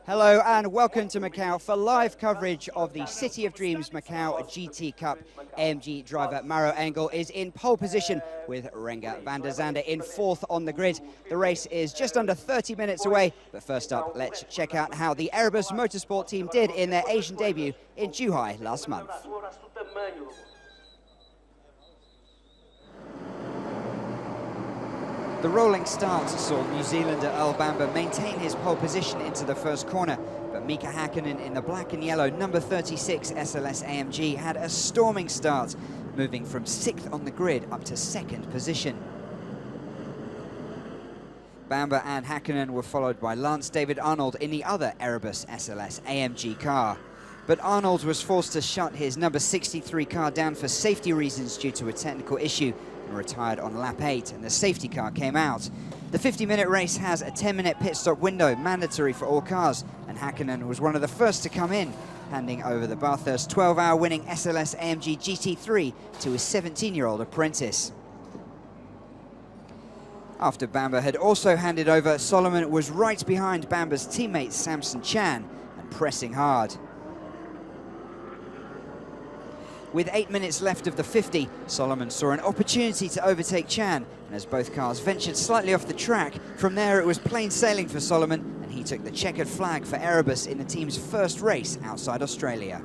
Hello and welcome to Macau for live coverage of the City of Dreams Macau GT Cup. AMG driver Maro Engel is in pole position with Renger van der Zande in fourth on the grid. The race is just under 30 minutes away, but first up, let's check out how the Erebus Motorsport team did in their Asian debut in Zhuhai last month. The rolling start saw New Zealander Earl Bamber maintain his pole position into the first corner, but Mika Hakkinen in the black and yellow number 36 SLS AMG had a storming start, moving from 6th on the grid up to 2nd position. Bamber and Hakkinen were followed by Lance David Arnold in the other Erebus SLS AMG car. But Arnold was forced to shut his number 63 car down for safety reasons due to a technical issue, and retired on lap 8, and the safety car came out. The 50-minute race has a 10-minute pit stop window mandatory for all cars, and Hakkinen was one of the first to come in, handing over the Bathurst 12-hour winning SLS AMG GT3 to his 17-year-old apprentice. After Bamber had also handed over, Solomon was right behind Bamber's teammate Samson Chan and pressing hard. With 8 minutes left of the 50, Solomon saw an opportunity to overtake Chan, and as both cars ventured slightly off the track, from there it was plain sailing for Solomon, and he took the checkered flag for Erebus in the team's first race outside Australia.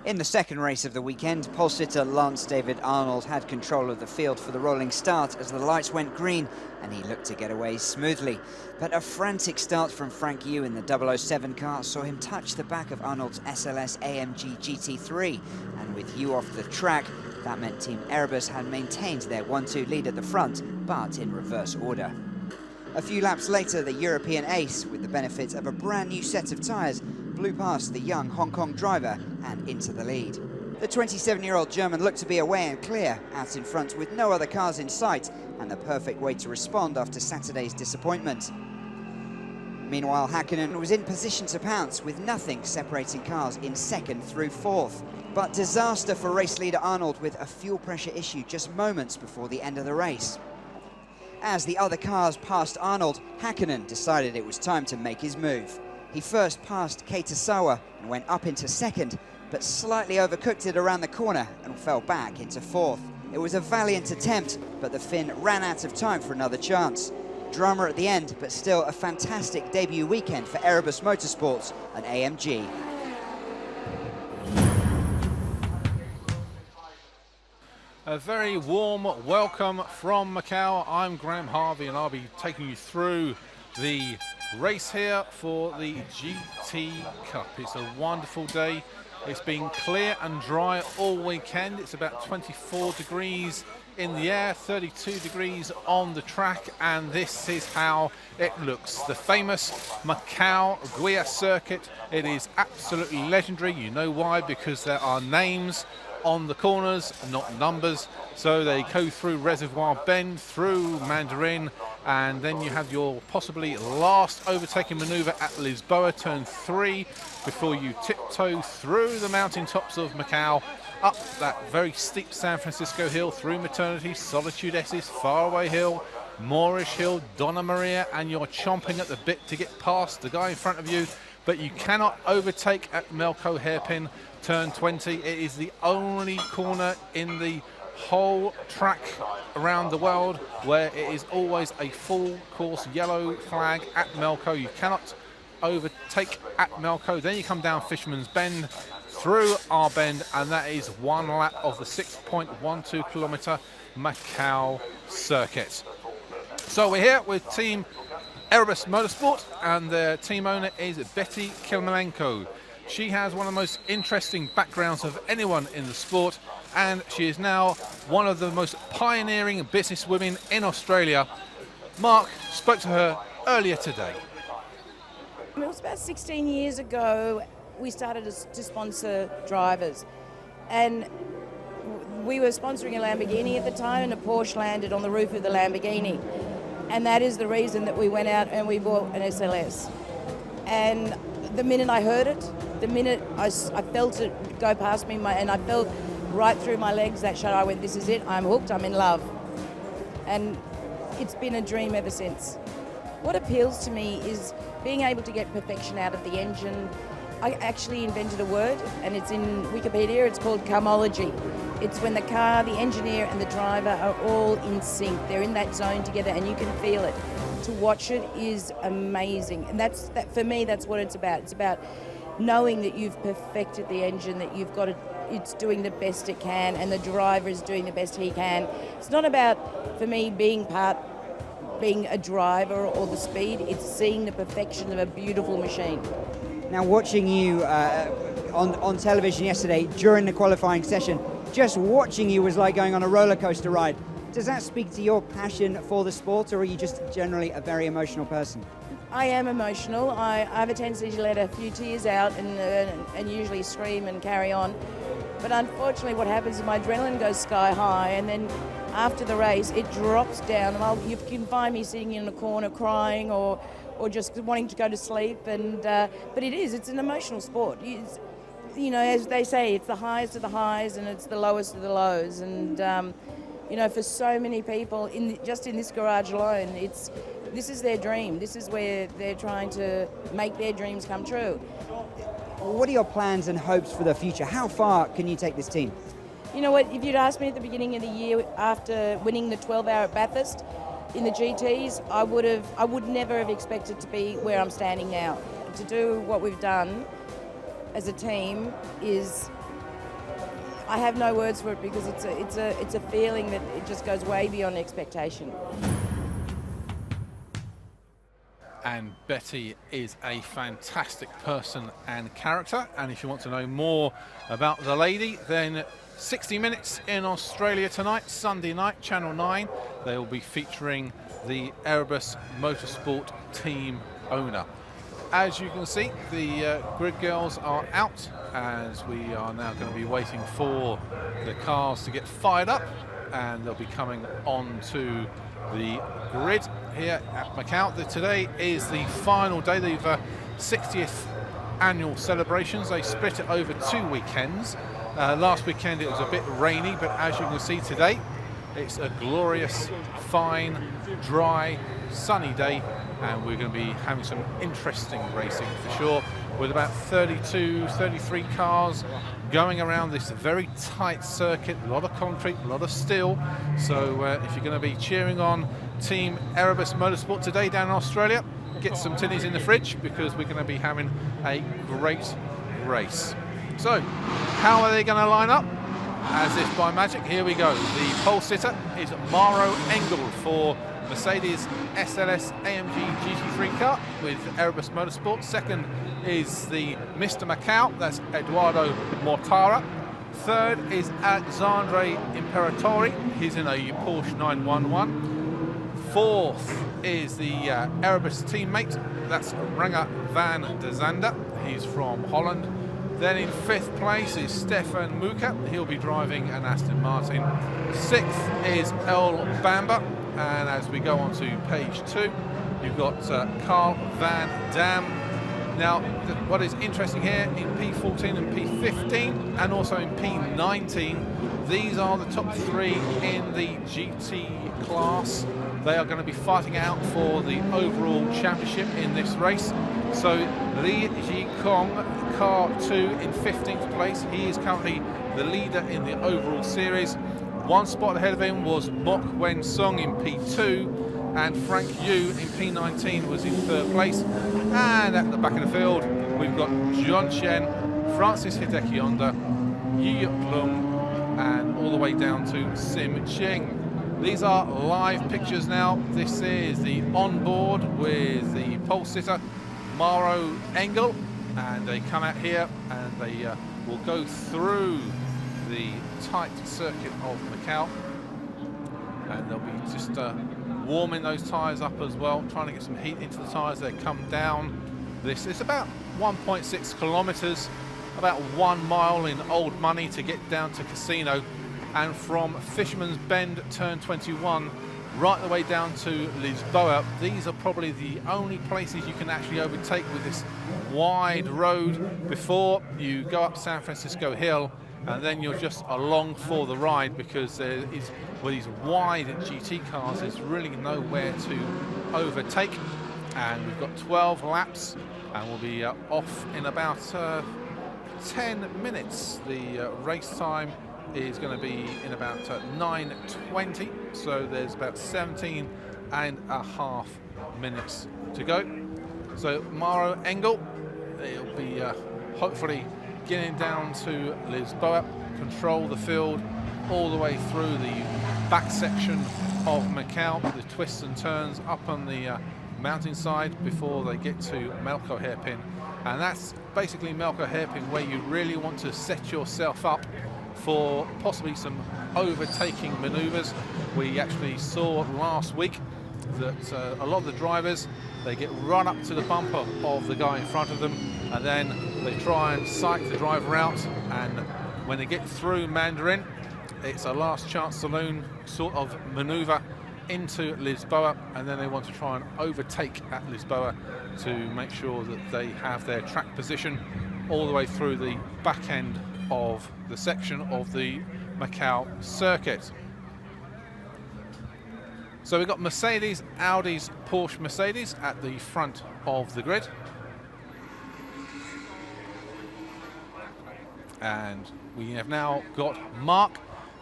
In the second race of the weekend, pole sitter Lance David Arnold had control of the field for the rolling start as the lights went green, and he looked to get away smoothly. But a frantic start from Frank Yu in the 007 car saw him touch the back of Arnold's SLS AMG GT3, and with Yu off the track, that meant Team Erebus had maintained their 1-2 lead at the front, but in reverse order. A few laps later, the European ace, with the benefit of a brand new set of tyres, blew past the young Hong Kong driver and into the lead. The 27-year-old German looked to be away and clear, out in front with no other cars in sight, and the perfect way to respond after Saturday's disappointment. Meanwhile, Hakkinen was in position to pounce, with nothing separating cars in 2nd through 4th. But disaster for race leader Arnold with a fuel pressure issue just moments before the end of the race. As the other cars passed Arnold, Hakkinen decided it was time to make his move. He first passed Keitasawa and went up into 2nd, but slightly overcooked it around the corner and fell back into 4th. It was a valiant attempt, but the Finn ran out of time for another chance. Drama at the end, but still a fantastic debut weekend for Erebus Motorsport and AMG. A very warm welcome from Macau. I'm Graham Harvey and I'll be taking you through the race here for the GT Cup. It's a wonderful day. It's been clear and dry all weekend. It's about 24 degrees in the air, 32 degrees on the track, and this is how it looks. The famous MacauGP circuit. It is absolutely legendary. You know why? Because there are names on the corners, not numbers. So they go through Reservoir Bend, through Mandarin, and then you have your possibly last overtaking maneuver at Lisboa, turn 3, before you tiptoe through the mountaintops of Macau, up that very steep San Francisco hill, through Maternity, Solitude Esses, Faraway Hill, Moorish Hill, Donna Maria, and you're chomping at the bit to get past the guy in front of you, but you cannot overtake at Macau hairpin, turn 20. It is the only corner in the whole track around the world where it is always a full course yellow flag at Macau. You cannot overtake at Macau. Then you come down Fisherman's Bend, through our bend, and that is one lap of the 6.12 kilometer Macau circuit. So we're here with Team Erebus Motorsport, and their team owner is Betty Kilmalenko. She has one of the most interesting backgrounds of anyone in the sport, and she is now one of the most pioneering businesswomen in Australia. Mark spoke to her earlier today. It was about 16 years ago we started to sponsor drivers, and we were sponsoring a Lamborghini at the time, and a Porsche landed on the roof of the Lamborghini, and that is the reason that we went out and we bought an SLS. And the minute I heard it, the minute I felt it go past me, and I felt right through my legs that shot, I went, this is it, I'm hooked, I'm in love. And it's been a dream ever since. what appeals to me is being able to get perfection out of the engine. I actually invented a word, and it's in Wikipedia. It's called carmology. It's when the car, the engineer, and the driver are all in sync. They're in that zone together, and you can feel it. To watch it is amazing, and that for me, that's what it's about. It's about knowing that you've perfected the engine, that you've got it, it's doing the best it can, and the driver is doing the best he can. It's not about, for me, being a driver or the speed. It's seeing the perfection of a beautiful machine. Now, watching you on television yesterday during the qualifying session, just watching you was like going on a roller coaster ride. Does that speak to your passion for the sport, or are you just generally a very emotional person? I am emotional. I have a tendency to let a few tears out and usually scream and carry on. But unfortunately, what happens is my adrenaline goes sky high, and then after the race, it drops down. And you can find me sitting in a corner crying or just wanting to go to sleep. But it's an emotional sport. You know, as they say, it's the highest of the highs and it's the lowest of the lows. And you know, for so many people, just in this garage alone, this is their dream. This is where they're trying to make their dreams come true. What are your plans and hopes for the future? How far can you take this team? You know what, if you'd asked me at the beginning of the year after winning the 12-hour at Bathurst in the GTs, I would never have expected to be where I'm standing now. To do what we've done as a team is, I have no words for it, because it's a feeling that it just goes way beyond expectation. And Betty is a fantastic person and character, and if you want to know more about the lady, then 60 Minutes in Australia tonight, Sunday night, Channel 9. They will be featuring the Erebus Motorsport team owner. As you can see, the grid girls are out, as we are now going to be waiting for the cars to get fired up, and they'll be coming onto the grid here at Macau. Today is the final day. They've 60th annual celebrations. They split it over 2 weekends. Last weekend it was a bit rainy, but as you can see today, it's a glorious, fine, dry, sunny day, and we're going to be having some interesting racing for sure, with about 32, 33 cars going around this very tight circuit, a lot of concrete, a lot of steel. So if you're going to be cheering on Team Erebus Motorsport today down in Australia, get some tinnies in the fridge, because we're going to be having a great race. So how are they going to line up? As if by magic, here we go. The pole sitter is Mauro Engel for Mercedes SLS AMG GT3 car with Erebus Motorsport. Second is the Mr. Macau, that's Eduardo Mortara. Third is Alexandre Imperatori, he's in a Porsche 911. Fourth is the Erebus teammate, that's Renger van der Zande, he's from Holland. Then in fifth place is Stefan Muka, he'll be driving an Aston Martin. Sixth is El Bamba, and as we go on to page 2, you've got Carl van Dam. Now, what is interesting here, in P14 and P15, and also in P19, these are the top 3 in the GT class. They are going to be fighting out for the overall championship in this race. So Li Jikong, car 2 in 15th place. He is currently the leader in the overall series. One spot ahead of him was Mok Wen Song in P2, and Frank Yu in P19 was in 3rd place. And at the back of the field, we've got John Chen, Francis Hideki Honda, Yi Lung, and all the way down to Sim Ching. These are live pictures now. This is the onboard with the pole sitter, Mauro Engel, and they come out here and they will go through the tight circuit of Macau, and they'll be just warming those tyres up as well, trying to get some heat into the tyres. They come down this. It's about 1.6 kilometres, about 1 mile in old money to get down to Casino, and from Fisherman's Bend turn 21 right the way down to Lisboa, these are probably the only places you can actually overtake with this wide road before you go up San Francisco Hill, and then you're just along for the ride, because there is, with these wide GT cars, there's really nowhere to overtake. and we've got 12 laps, and we'll be off in about 10 minutes. The race time is going to be in about 9:20, so there's about 17 and a half minutes to go. So Mauro Engel, he'll be hopefully getting down to Lisboa, control the field all the way through the back section of Macau, the twists and turns up on the mountainside before they get to Macau hairpin. And that's basically Macau hairpin, where you really want to set yourself up for possibly some overtaking maneuvers. We actually saw last week that a lot of the drivers, they get right up to the bumper of the guy in front of them, and then they try and psych the driver out, and when they get through Mandarin, it's a last chance saloon sort of maneuver into Lisboa, and then they want to try and overtake at Lisboa to make sure that they have their track position all the way through the back end of the section of the Macau circuit. So we've got Mercedes, Audis, Porsche, Mercedes at the front of the grid. And we have now got Mark,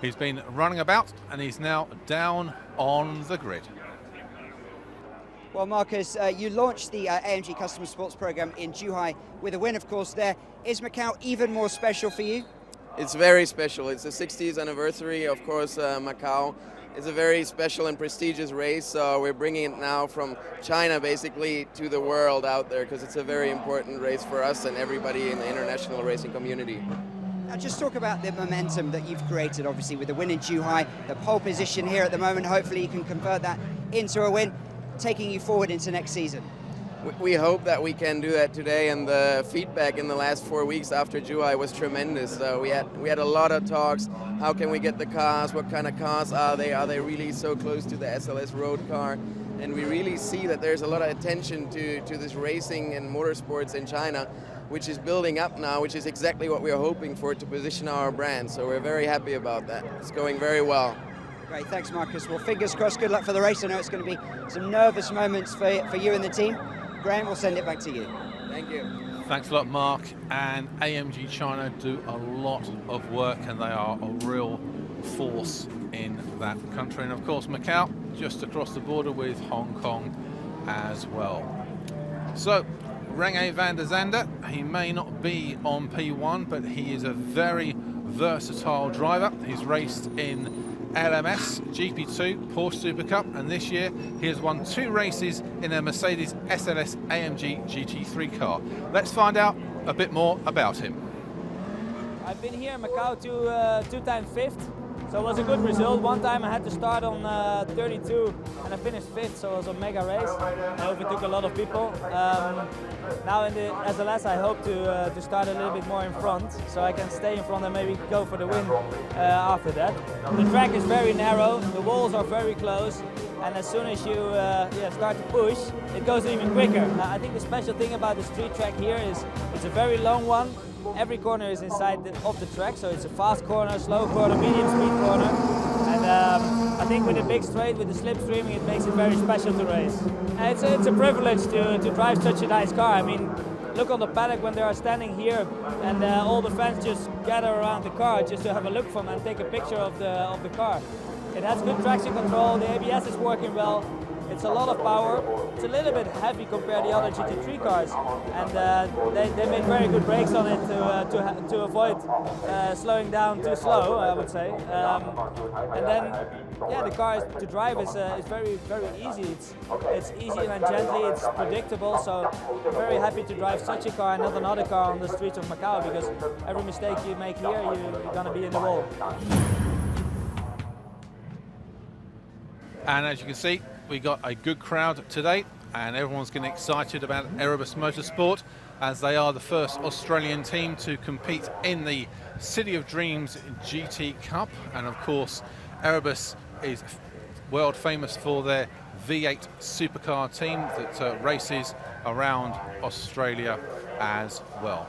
who's been running about, and he's now down on the grid. Well, Marcus, you launched the AMG Customer Sports Program in Zhuhai with a win, of course, there. Is Macau even more special for you? It's very special. It's the 60th anniversary, of course. Macau is a very special and prestigious race. We're bringing it now from China, basically, to the world out there, because it's a very important race for us and everybody in the international racing community. Now, just talk about the momentum that you've created, obviously, with the win in Zhuhai, the pole position here at the moment. Hopefully you can convert that into a win, taking you forward into next season. We hope that we can do that today, and the feedback in the last 4 weeks after Zhuhai was tremendous. We had a lot of talks. How can we get the cars? What kind of cars are they? Are they really so close to the SLS road car? And we really see that there's a lot of attention to this racing and motorsports in China, which is building up now, which is exactly what we are hoping for to position our brand. So we're very happy about that. It's going very well. Great, thanks, Marcus. Well, fingers crossed, good luck for the race. I know it's going to be some nervous moments for you and the team. Graham, we'll send it back to you. Thank you. Thanks a lot, Mark. And AMG China do a lot of work, and they are a real force in that country. And of course, Macau, just across the border with Hong Kong as well. So, Rene van der Zande, he may not be on P1, but he is a very versatile driver. He's raced in LMS, GP2, Porsche Super Cup, and this year he has won 2 races in a Mercedes SLS AMG GT3 car. Let's find out a bit more about him. I've been here in Macau two times 5th, so it was a good result. One time I had to start on 32 and I finished 5th, so it was a mega race. I overtook a lot of people. Now in the SLS I hope to start a little bit more in front, so I can stay in front and maybe go for the win after that. The track is very narrow, the walls are very close, and as soon as you start to push, it goes even quicker. I think the special thing about the street track here is it's a very long one. Every corner is inside of the track, so it's a fast corner, slow corner, medium speed corner. And I think with the big straight, with the slipstreaming, it makes it very special to race. And it's a privilege to drive such a nice car. I mean, look on the paddock when they are standing here, and all the fans just gather around the car just to have a look from and take a picture of the car. It has good traction control, the ABS is working well. It's a lot of power. It's a little bit heavy compared to the other GT3 cars, and they made very good brakes on it to avoid slowing down too slow, I would say. And then, yeah, the car to drive is very easy. It's easy and gently. It's predictable. So I'm very happy to drive such a car and not another car on the streets of Macau, because every mistake you make here, you're gonna be in the wall. And as you can see, we got a good crowd today, and everyone's getting excited about Erebus Motorsport, as they are the first Australian team to compete in the City of Dreams GT Cup. And of course, Erebus is world famous for their V8 supercar team that races around Australia as well.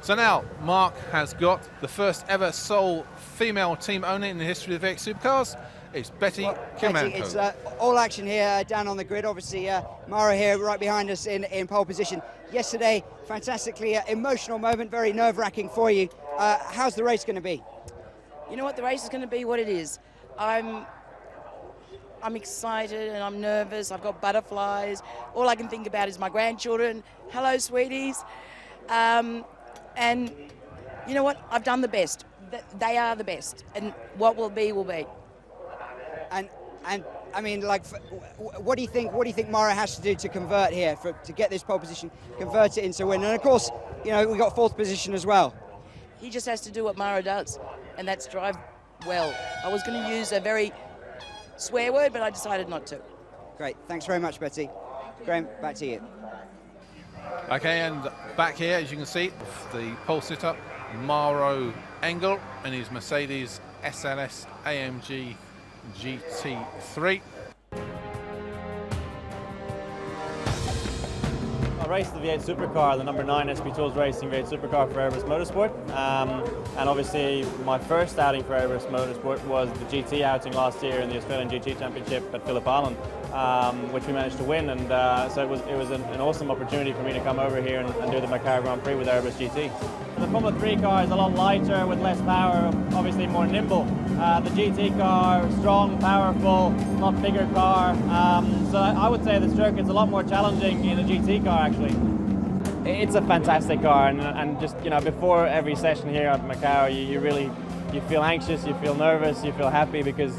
So now Mark has got the first ever sole female team owner in the history of V8 supercars, It's Betty Betty, Kimanko. it's all action here down on the grid. Obviously, Mara here right behind us in pole position. Yesterday, fantastically emotional moment, very nerve-wracking for you. How's the race going to be? You know what, the race is going to be what it is. I'm excited and I'm nervous. I've got butterflies. All I can think about is my grandchildren. Hello, sweeties. And you know what? I've done the best. They are the best, and what will be will be. And I mean, like, what do you think Mara has to do to convert here to get this pole position, convert it into win? And of course, you know, we got 4th position as well. He just has to do what Mara does, and that's drive well. I was going to use a very swear word, but I decided not to. Great, thanks very much, Betty. Graham, back to you. Okay, and back here, as you can see, the pole sitter, Mauro Engel, in his Mercedes SLS AMG GT3. I raced the V8 Supercar, the number 9 SP Tools Racing V8 Supercar for Erebus Motorsport. And obviously my first outing for Erebus Motorsport was the GT outing last year in the Australian GT Championship at Phillip Island, which we managed to win. And so it was an awesome opportunity for me to come over here and do the Macau Grand Prix with Erebus GT. The Formula 3 car is a lot lighter with less power, obviously more nimble. The GT car, strong, powerful, not bigger car. So I would say the circuit's a lot more challenging in a GT car actually. It's a fantastic car, and just, you know, before every session here at Macau, you feel anxious, you feel nervous, you feel happy because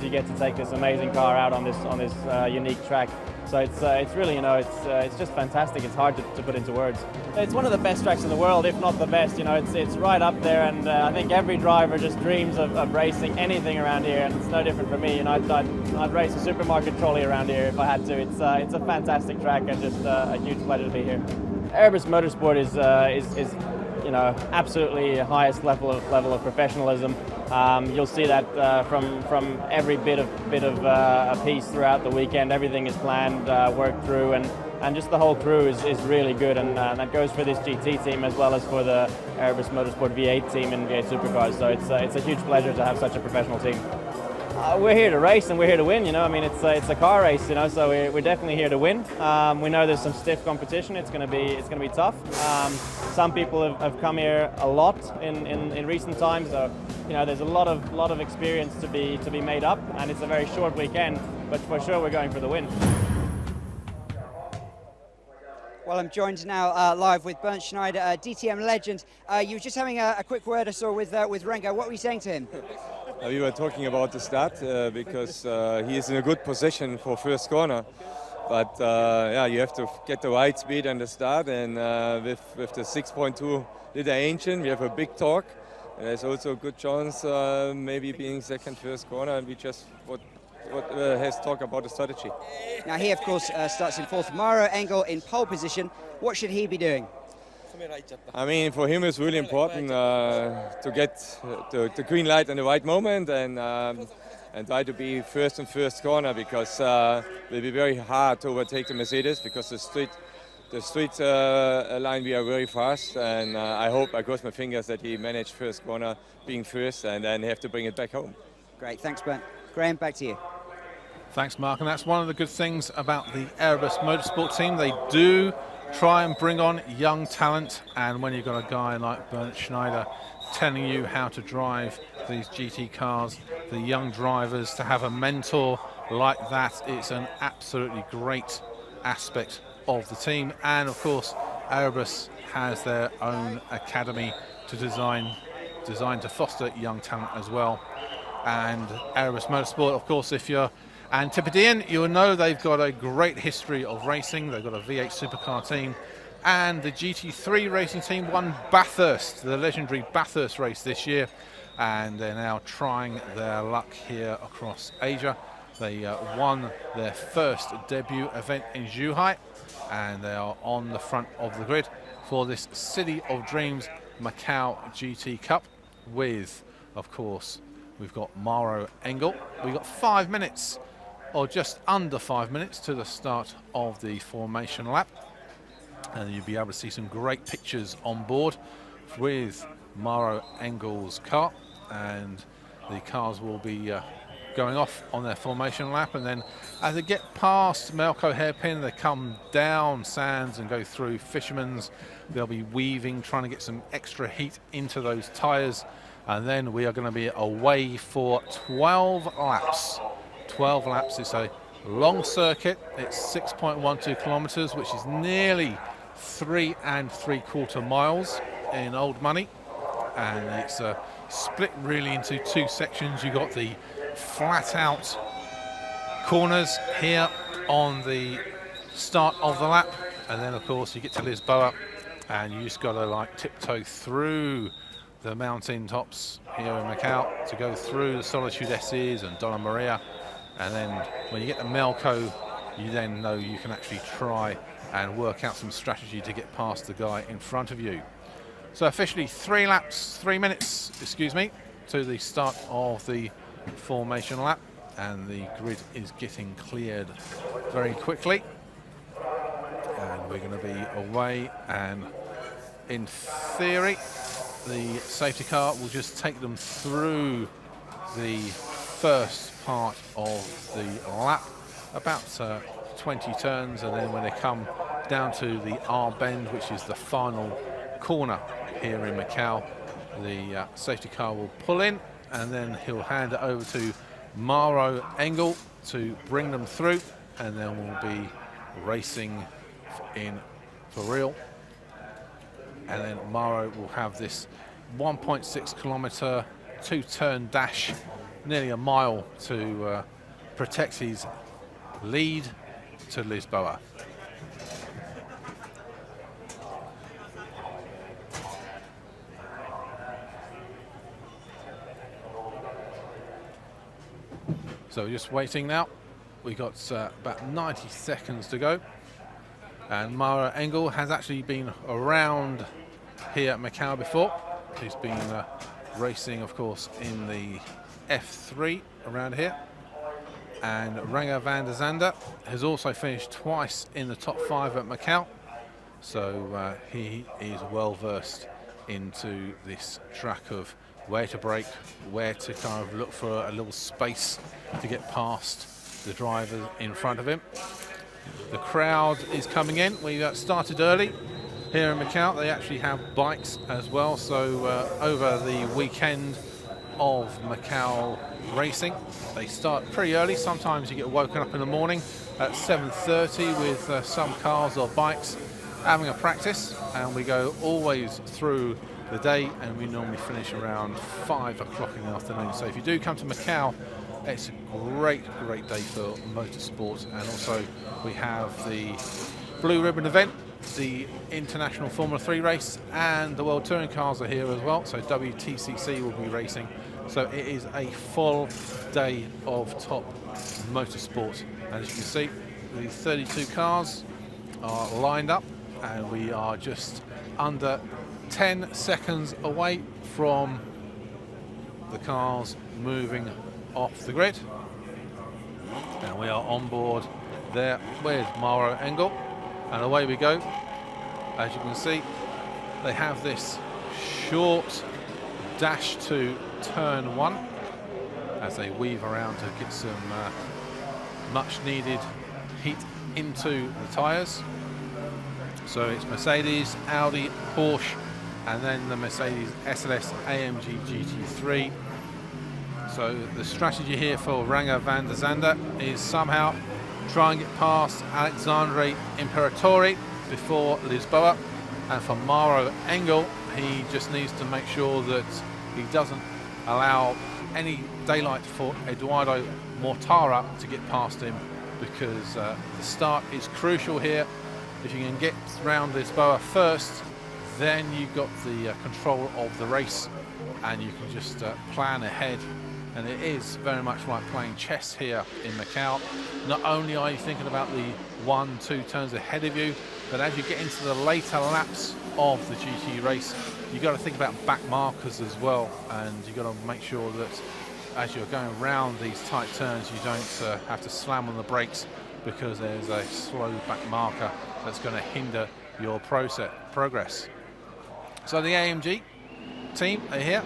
you get to take this amazing car out on this unique track. So it's really, you know, it's just fantastic. It's hard to put into words. It's one of the best tracks in the world, if not the best. You know, it's right up there, and I think every driver just dreams of racing anything around here, and it's no different for me. You know, I'd race a supermarket trolley around here if I had to. It's a fantastic track, and just a huge pleasure to be here. Erebus Motorsport is you know, absolutely highest level of professionalism. You'll see that from every bit of a piece throughout the weekend. Everything is planned, worked through, and just the whole crew is really good, and that goes for this GT team as well as for the Erebus Motorsport V8 team and V8 Supercars. So it's a huge pleasure to have such a professional team. We're here to race and we're here to win, you know. I mean, it's a car race, you know, so we're definitely here to win. We know there's some stiff competition. It's going to be tough. Some people have come here a lot in recent times, so you know there's a lot of experience to be made up, and it's a very short weekend, but for sure we're going for the win. Well, I'm joined now live with Bernd Schneider, DTM legend. You were just having a quick word or so with Renko. What were you saying to him? We were talking about the start because he is in a good position for first corner. But yeah, you have to get the right speed on the start, and with the 6.2 liter engine, we have a big torque. There's also a good chance maybe being second first corner, and we just what has talked about the strategy. Now he of course starts in 4th. Mauro Engel in pole position. What should he be doing? I mean, for him it's really important to get the green light in the right moment and try to be first in first corner, because it will be very hard to overtake the Mercedes, because the street line we are very fast, and I cross my fingers that he managed first corner being first and then have to bring it back home. Great, thanks Bernd. Graham, back to you. Thanks, Mark. And that's one of the good things about the Erebus Motorsport team. They do try and bring on young talent, and when you've got a guy like Bernd Schneider telling you how to drive these GT cars, the young drivers, to have a mentor like that, it's an absolutely great aspect of the team. And of course, Erebus has their own academy designed to foster young talent as well. And Erebus Motorsport, of course, if you're Antipodean, you'll know they've got a great history of racing. They've got a V8 supercar team, and the GT3 racing team won Bathurst, the legendary Bathurst race this year, and they're now trying their luck here across Asia. They won their first debut event in Zhuhai, and they are on the front of the grid for this City of Dreams Macau GT Cup with, of course, we've got Mauro Engel. We've got 5 minutes, or just under 5 minutes, to the start of the formation lap. And you'll be able to see some great pictures on board with Mauro Engel's car. And the cars will be going off on their formation lap, and then as they get past Macau hairpin, they come down Sands and go through Fisherman's. They'll be weaving, trying to get some extra heat into those tyres, and then we are going to be away for 12 laps. 12 laps. It's a long circuit. It's 6.12 kilometres, which is nearly 3 3/4 miles in old money, and it's split really into two sections. You got the flat out corners here on the start of the lap, and then of course you get to Lisboa and you just got to like tiptoe through the mountain tops here in Macau to go through the Solitude S's and Donna Maria, and then when you get to Melco, you then know you can actually try and work out some strategy to get past the guy in front of you. So officially 3 minutes, excuse me, to the start of the formation lap, and the grid is getting cleared very quickly. And we're going to be away, and in theory, the safety car will just take them through the first part of the lap, about 20 turns, and then when they come down to the R bend, which is the final corner here in Macau, the safety car will pull in, and then he'll hand it over to Mauro Engel to bring them through, and then we'll be racing in for real. And then Mauro will have this 1.6 kilometre 2-turn dash, nearly a mile, to protect his lead to Lisboa. So we're just waiting now. We got about 90 seconds to go, and Mauro Engel has actually been around here at Macau before. He's been racing, of course, in the F3 around here, and Renger van der Zande has also finished twice in the top 5 at Macau, so he is well versed into this track of where to brake, where to kind of look for a little space to get past the driver in front of him. The crowd is coming in. We started early here in Macau. They actually have bikes as well, so over the weekend of Macau racing, they start pretty early. Sometimes you get woken up in the morning at 7:30 with some cars or bikes having a practice, and we go always through the day, and we normally finish around 5 o'clock in the afternoon. So if you do come to Macau, it's a great day for motorsport. And also we have the Blue Ribbon event, the International Formula 3 race, and the World Touring cars are here as well, so WTCC will be racing. So it is a full day of top motorsport. As you can see, the 32 cars are lined up, and we are just under 10 seconds away from the cars moving off the grid, and we are on board there with Mauro Engel, and away we go. As you can see, they have this short dash to turn 1 as they weave around to get some much needed heat into the tyres. So it's Mercedes, Audi, Porsche, and then the Mercedes SLS AMG GT3. So the strategy here for Renger van der Zande is somehow try and get past Alexandre Imperatori before Lisboa, and for Mauro Engel, he just needs to make sure that he doesn't allow any daylight for Eduardo Mortara to get past him, because the start is crucial here. If you can get round Lisboa first, then you've got the control of the race, and you can just plan ahead. And it is very much like playing chess here in Macau. Not only are you thinking about the 1-2 turns ahead of you, but as you get into the later laps of the GT race, you've got to think about back markers as well, and you've got to make sure that as you're going around these tight turns, you don't have to slam on the brakes, because there's a slow back marker that's going to hinder your progress. So the AMG team are here.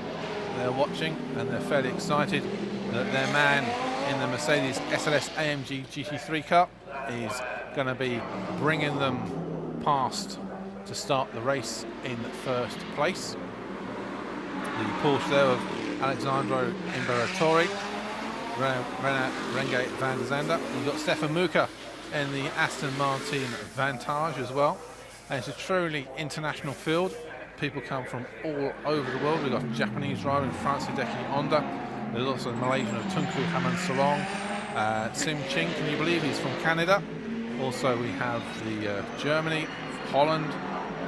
They're watching, and they're fairly excited that their man in the Mercedes SLS AMG GT3 car is going to be bringing them past to start the race in first place. The Porsche there of Alessandro Imperatore, Renge van der Zande. You've got Stefan Muka in the Aston Martin Vantage as well. And it's a truly international field. People come from all over the world. We've got a Japanese driver in France Hideki Honda. There's also the Malaysian of Tunku Haman Salong. Sim Ching, can you believe he's from Canada? Also we have the Germany, Holland,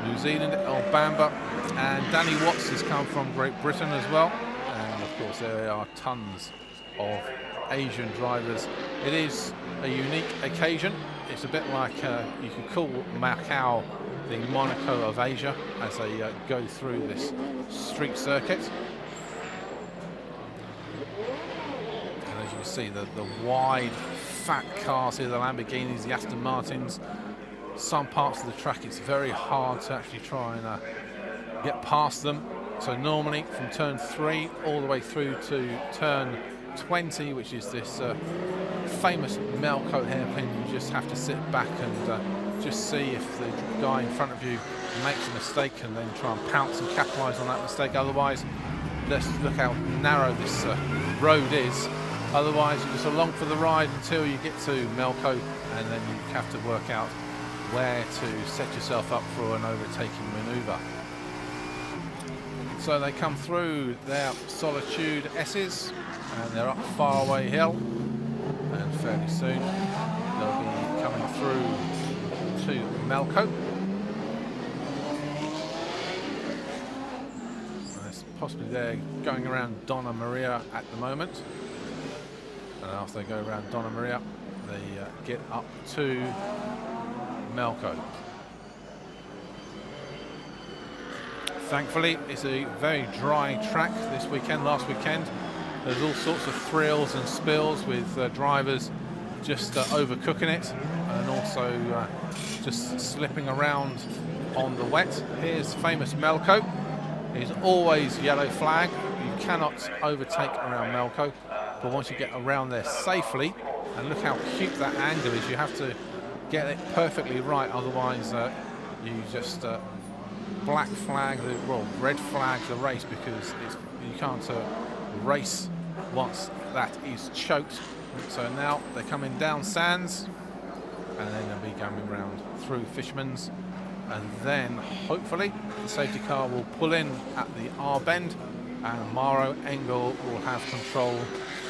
New Zealand, El Bamba, and Danny Watts has come from Great Britain as well. And of course there are tons of Asian drivers. It is a unique occasion. It's a bit like you could call Macau the Monaco of Asia as they go through this street circuit. And as you can see, the wide, fat cars here, the Lamborghinis, the Aston Martins. Some parts of the track it's very hard to actually try and get past them. So normally from turn 3 all the way through to turn 20, which is this famous Melco hairpin, you just have to sit back and just see if the guy in front of you makes a mistake and then try and pounce and capitalise on that mistake. Otherwise, let's look how narrow this road is. Otherwise, you're just along for the ride until you get to Melco, and then you have to work out where to set yourself up for an overtaking manoeuvre. So they come through their Solitude S's, and they're up Faraway Hill, and fairly soon they'll be coming through to Melco. Possibly they're going around Donna Maria at the moment, and after they go around Donna Maria they get up to Melco. Thankfully it's a very dry track this weekend. Last weekend there's all sorts of thrills and spills with drivers just overcooking it and also just slipping around on the wet. Here's famous Melco. It's always yellow flag. You cannot overtake around Melco, but once you get around there safely, and look how cute that angle is, you have to get it perfectly right, otherwise you just black flag, red flag the race, because you can't race once that is choked. So now they're coming down Sands, and then they'll be going around through Fishman's, and then hopefully the safety car will pull in at the R bend, and Mauro Engel will have control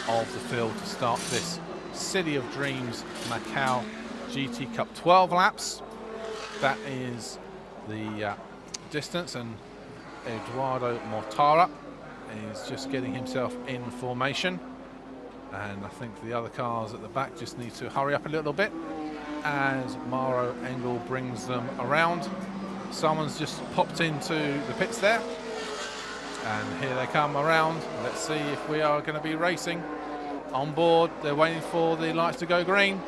of the field to start this City of Dreams Macau GT Cup. 12 laps, that is the distance, and Eduardo Mortara is just getting himself in formation, and I think the other cars at the back just need to hurry up a little bit as Mauro Engel brings them around. Someone's just popped into the pits there, and here they come around. Let's see if we are going to be racing. On board, they're waiting for the lights to go green.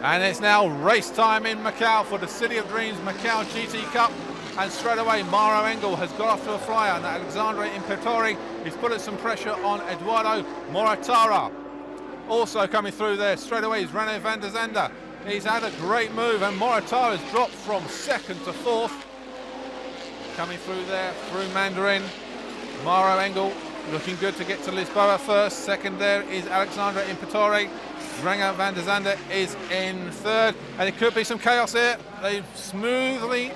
And it's now race time in Macau for the City of Dreams Macau GT Cup. And straight away, Mauro Engel has got off to a flyer, and Alexandre Imperatore is putting some pressure on Eduardo Mortara. Also coming through there straight away is René van der Zande. He's had a great move, and Mortara has dropped from 2nd to 4th. Coming through there, through Mandarin. Mauro Engel looking good to get to Lisboa first. Second there is Alexandre Imperatore. René van der Zande is in 3rd, and it could be some chaos here. They smoothly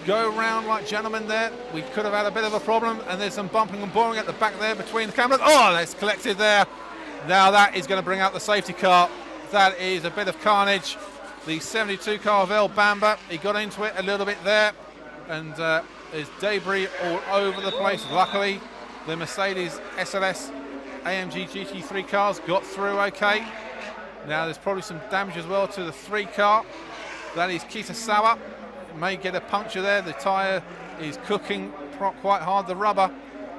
go around like gentlemen there. We could have had a bit of a problem, and there's some bumping and boring at the back there between the cameras. Oh, that's collected there. Now that is going to bring out the safety car. That is a bit of carnage. The 72 car of El Bamba, he got into it a little bit there, and there's debris all over the place. Luckily, the Mercedes SLS AMG GT3 cars got through okay. Now there's probably some damage as well to the 3 car. That is Kitasawa. May get a puncture there. The tyre is cooking quite hard, the rubber.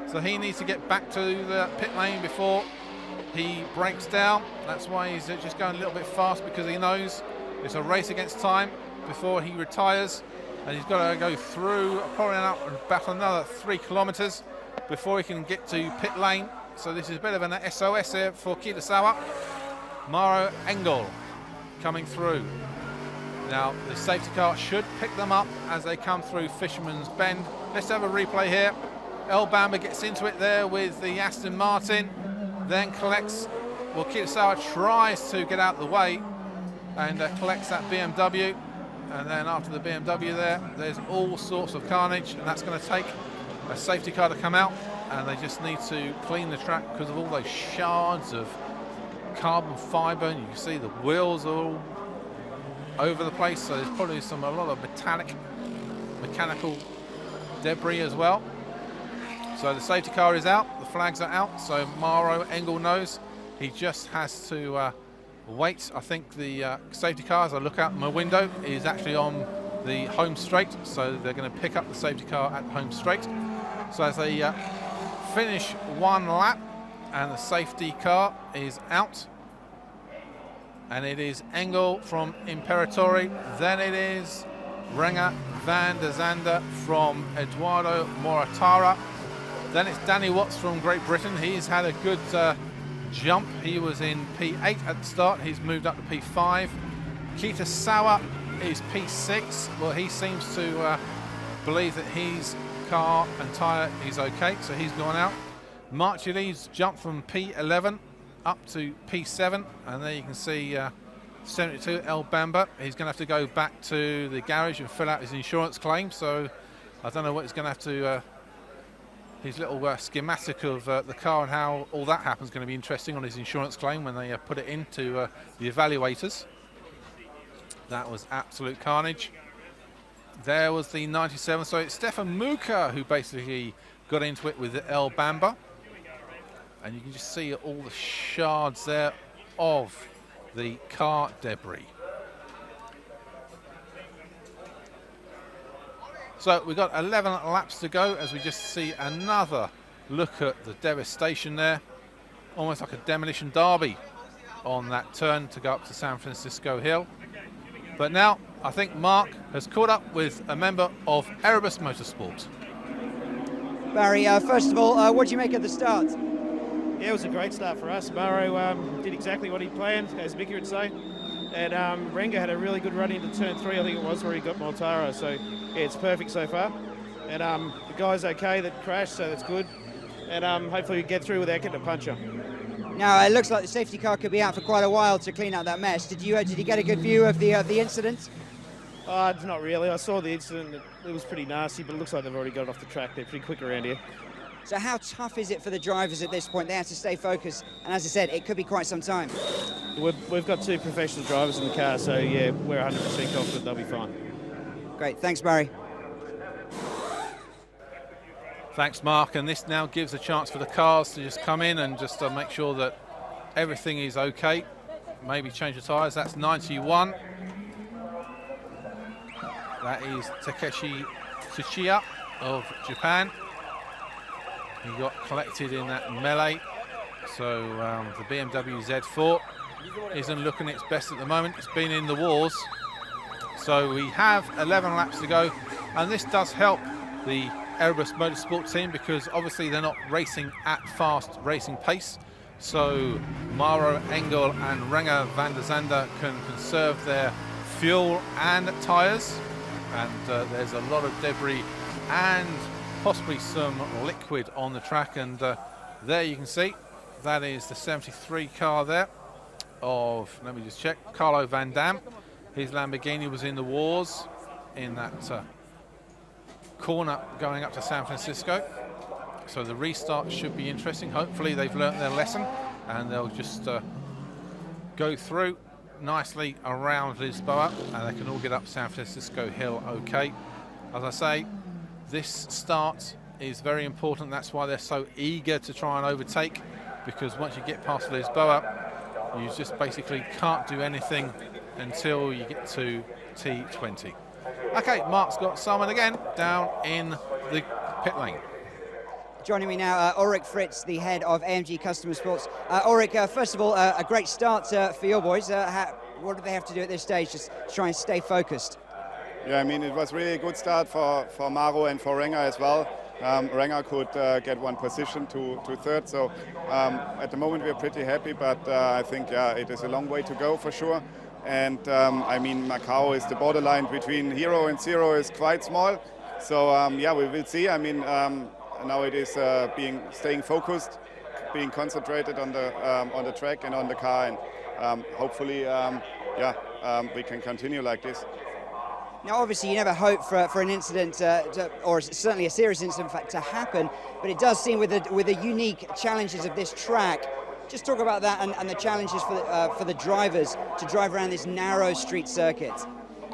So he needs to get back to the pit lane before he breaks down. That's why he's just going a little bit fast, because he knows it's a race against time before he retires. And he's got to go through probably about another 3 kilometres before he can get to pit lane. so this is a bit of an SOS here for Kitasawa. Mauro Engel coming through. Now the safety car should pick them up as they come through Fisherman's Bend. Let's have a replay here. El Bamba gets into it there with the Aston Martin, then collects, well, Kitasawa tries to get out of the way and collects that BMW, and then after the BMW there's all sorts of carnage, and that's going to take a safety car to come out, and they just need to clean the track because of all those shards of carbon fibre, and you can see the wheels are all over the place, so there's probably a lot of mechanical debris as well. So the safety car is out, the flags are out, so Mauro Engel knows he just has to wait. I think the safety car, as I look out my window, is actually on the home straight, so they're going to pick up the safety car at home straight. So as they finish one lap, and the safety car is out, and it is Engel from Imperatore, then it is Renger van der Zande from Eduardo Moratara, then it's Danny Watts from Great Britain. He's had a good jump. He was in P8 at the start, he's moved up to P5. Kitasawa is P6. Well, he seems to believe that his car and tyre is okay, so he's gone out. Marcelli's jumped from P11 up to P7, and there you can see 72 El Bamba. He's going to have to go back to the garage and fill out his insurance claim, so I don't know what he's going to have to his little schematic of the car and how all that happens is going to be interesting on his insurance claim when they put it into the evaluators. That was absolute carnage. There was the 97, so it's Stefan Muka who basically got into it with the El Bamba, and you can just see all the shards there of the car debris. So we've got 11 laps to go as we just see another look at the devastation there, almost like a demolition derby on that turn to go up to San Francisco Hill. But now I think Mark has caught up with a member of Erebus Motorsport. Barry, first of all, what do you make of the start? Yeah, it was a great start for us. Mauro did exactly what he planned, as Mickey would say. And Renger had a really good run into turn 3, I think it was, where he got Mortara. So, yeah, it's perfect so far. And the guy's okay that crashed, so that's good. And hopefully we get through without getting a puncture. Now, it looks like the safety car could be out for quite a while to clean out that mess. Did you get a good view of the incident? Not really. I saw the incident. It was pretty nasty, but it looks like they've already got it off the track. They're pretty quick around here. So how tough is it for the drivers at this point? They have to stay focused, and as I said, it could be quite some time. We've got 2 professional drivers in the car, so yeah, we're 100% confident they'll be fine. Great, thanks Barry. Thanks Mark, and this now gives a chance for the cars to just come in and just make sure that everything is okay. Maybe change the tyres. That's 91. That is Takeshi Tsuchiya of Japan. He got collected in that melee, so the BMW Z4 isn't looking its best at the moment. It's been in the wars. So we have 11 laps to go, and this does help the Erebus Motorsport team because obviously they're not racing at fast racing pace. So Mauro Engel and Renger van der Zande can conserve their fuel and tyres, and there's a lot of debris and possibly some liquid on the track, and there you can see that is the 73 car there of, let me just check, Carlo Van Dam. His Lamborghini was in the wars in that corner going up to San Francisco, so the restart should be interesting. Hopefully they've learnt their lesson and they'll just go through nicely around Lisboa and they can all get up San Francisco Hill okay. As I say, this start is very important. That's why they're so eager to try and overtake, because once you get past Lisboa, you just basically can't do anything until you get to T20. Okay, Mark's got someone again down in the pit lane. Joining me now, Ulrich Fritz, the head of AMG Customer Sports. Ulrich, first of all, a great start for your boys. What do they have to do at this stage just to try and stay focused? Yeah, I mean, it was really a good start for Mauro and for Renger as well. Renger could get one position to third. So at the moment we're pretty happy, but I think it is a long way to go for sure. And I mean, Macau is the borderline between hero and zero is quite small. So yeah, we will see. I mean, now it is staying focused, being concentrated on the track and on the car, and hopefully, we can continue like this. Now, obviously, you never hope for an incident, or certainly a serious incident, in fact, to happen. But it does seem with the unique challenges of this track. Just talk about that and the challenges for the drivers to drive around this narrow street circuit.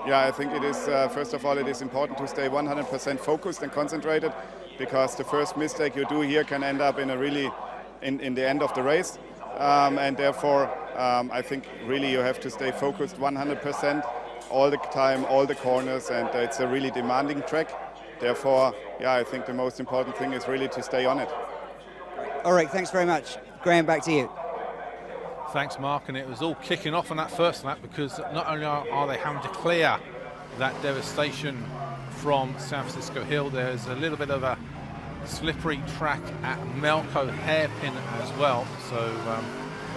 Yeah, I think it is, first of all, it is important to stay 100% focused and concentrated, because the first mistake you do here can end up in the end of the race. And therefore, I think really you have to stay focused 100% all the time, all the corners, and it's a really demanding track. Therefore, yeah, I think the most important thing is really to stay on it. Ulrich, thanks very much. Graham, back to you. Thanks, Mark. And it was all kicking off on that first lap, because not only are they having to clear that devastation from San Francisco Hill, there's a little bit of a slippery track at Macau hairpin as well. So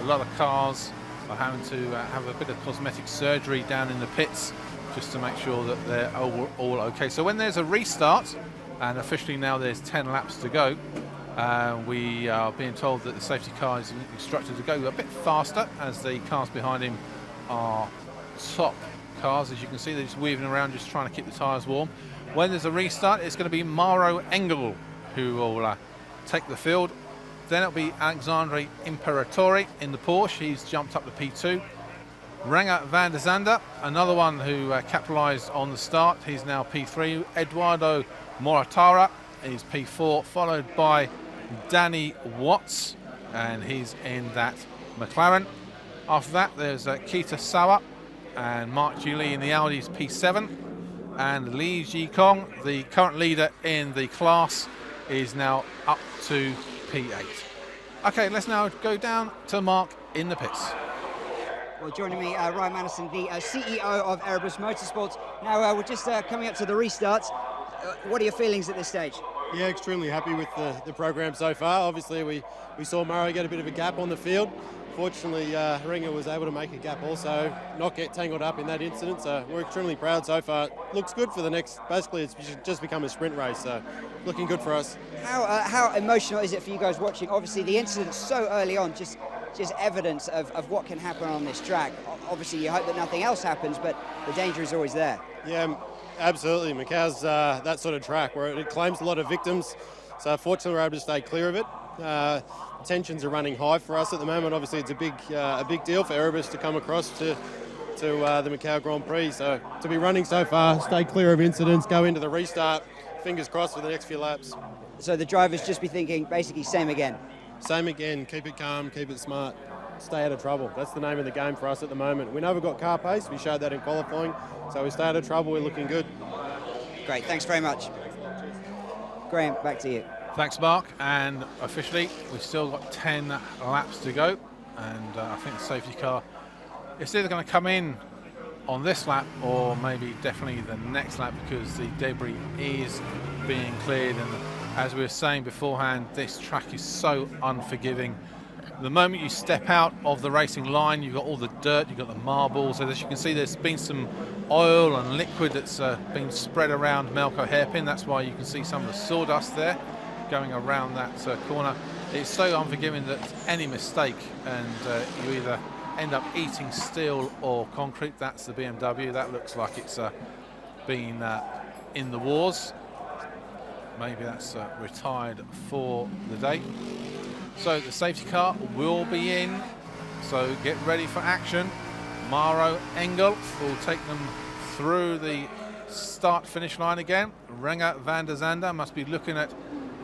a lot of cars are having to have a bit of cosmetic surgery down in the pits just to make sure that they're all okay. So when there's a restart, and officially now there's 10 laps to go, we are being told that the safety car is instructed to go a bit faster, as the cars behind him are top cars. As you can see, they're just weaving around, just trying to keep the tyres warm. When there's a restart, it's going to be Mauro Engel who will take the field. Then it'll be Alexandre Imperatori in the Porsche. He's jumped up to P2. Renger van der Zande, another one who capitalised on the start. He's now P3. Eduardo Moratara is P4, followed by Danny Watts, and he's in that McLaren. After that, there's Keita Sawa and Mark Julie in the Audi's P7. And Li Jikong, the current leader in the class, is now up to P8. Okay, let's now go down to Mark in the pits. Well, joining me, Ryan Madison, the CEO of Erebus Motorsport. Now, we're just coming up to the restarts. What are your feelings at this stage? Yeah, extremely happy with the program so far. Obviously, we saw Murray get a bit of a gap on the field. Fortunately, Renger was able to make a gap also, not get tangled up in that incident. So we're extremely proud so far. Looks good for the next, basically it's just become a sprint race, so looking good for us. How emotional is it for you guys watching? Obviously, the incident so early on, just evidence of what can happen on this track. Obviously, you hope that nothing else happens, but the danger is always there. Yeah, absolutely. Macau's that sort of track where it claims a lot of victims. So fortunately, we're able to stay clear of it. Tensions are running high for us at the moment. Obviously, it's a big deal for Erebus to come across to the Macau Grand Prix. So to be running so far, stay clear of incidents, go into the restart, fingers crossed for the next few laps. So the drivers just be thinking basically same again. Same again, keep it calm, keep it smart, stay out of trouble. That's the name of the game for us at the moment. We know we've got car pace, we showed that in qualifying, so we stay out of trouble, we're looking good. Great, thanks very much. Graham, back to you. Thanks, Mark. And officially, we've still got 10 laps to go, and I think the safety car is either going to come in on this lap or maybe definitely the next lap, because the debris is being cleared. And as we were saying beforehand, this track is so unforgiving. The moment you step out of the racing line, you've got all the dirt, you've got the marbles. As you can see, there's been some oil and liquid that's been spread around Macau hairpin. That's why you can see some of the sawdust there going around that corner. It's so unforgiving that any mistake and you either end up eating steel or concrete. That's the BMW. That looks like it's been in the wars. Maybe that's retired for the day. So the safety car will be in, so get ready for action. Mauro Engel will take them through the start-finish line again. Renger van der Zande must be looking at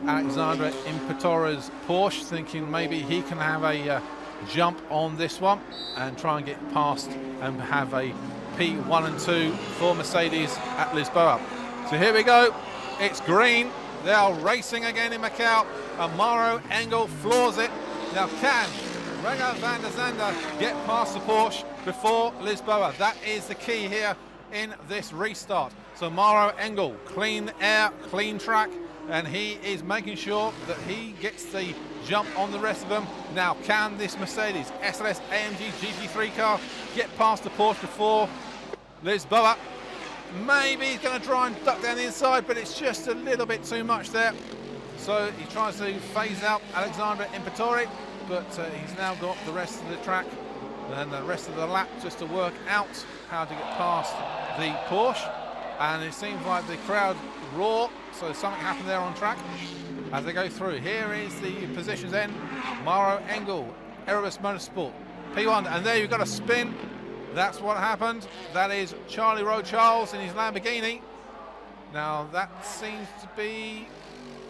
Alexandre Imperatori's Porsche, thinking maybe he can have a jump on this one and try and get past and have a P1 and 2 for Mercedes at Lisboa. So here we go, it's green. They are racing again in Macau, and Mauro Engel floors it. Now can Renger van der Zande get past the Porsche before Lisboa? That is the key here in this restart. So Mauro Engel, clean air, clean track, and he is making sure that he gets the jump on the rest of them. Now, can this Mercedes SLS AMG GT3 car get past the Porsche before Lisboa? Maybe he's going to try and duck down the inside, but it's just a little bit too much there. So he tries to phase out Alexandre Imperatori, but he's now got the rest of the track and the rest of the lap just to work out how to get past the Porsche. And it seems like the crowd roar, so something happened there on track as they go through. Here is the positions then. Mauro Engel, Erebus Motorsport, P1, and there you've got a spin. That's what happened. That is Charlie Rowe-Charles in his Lamborghini. Now that seems to be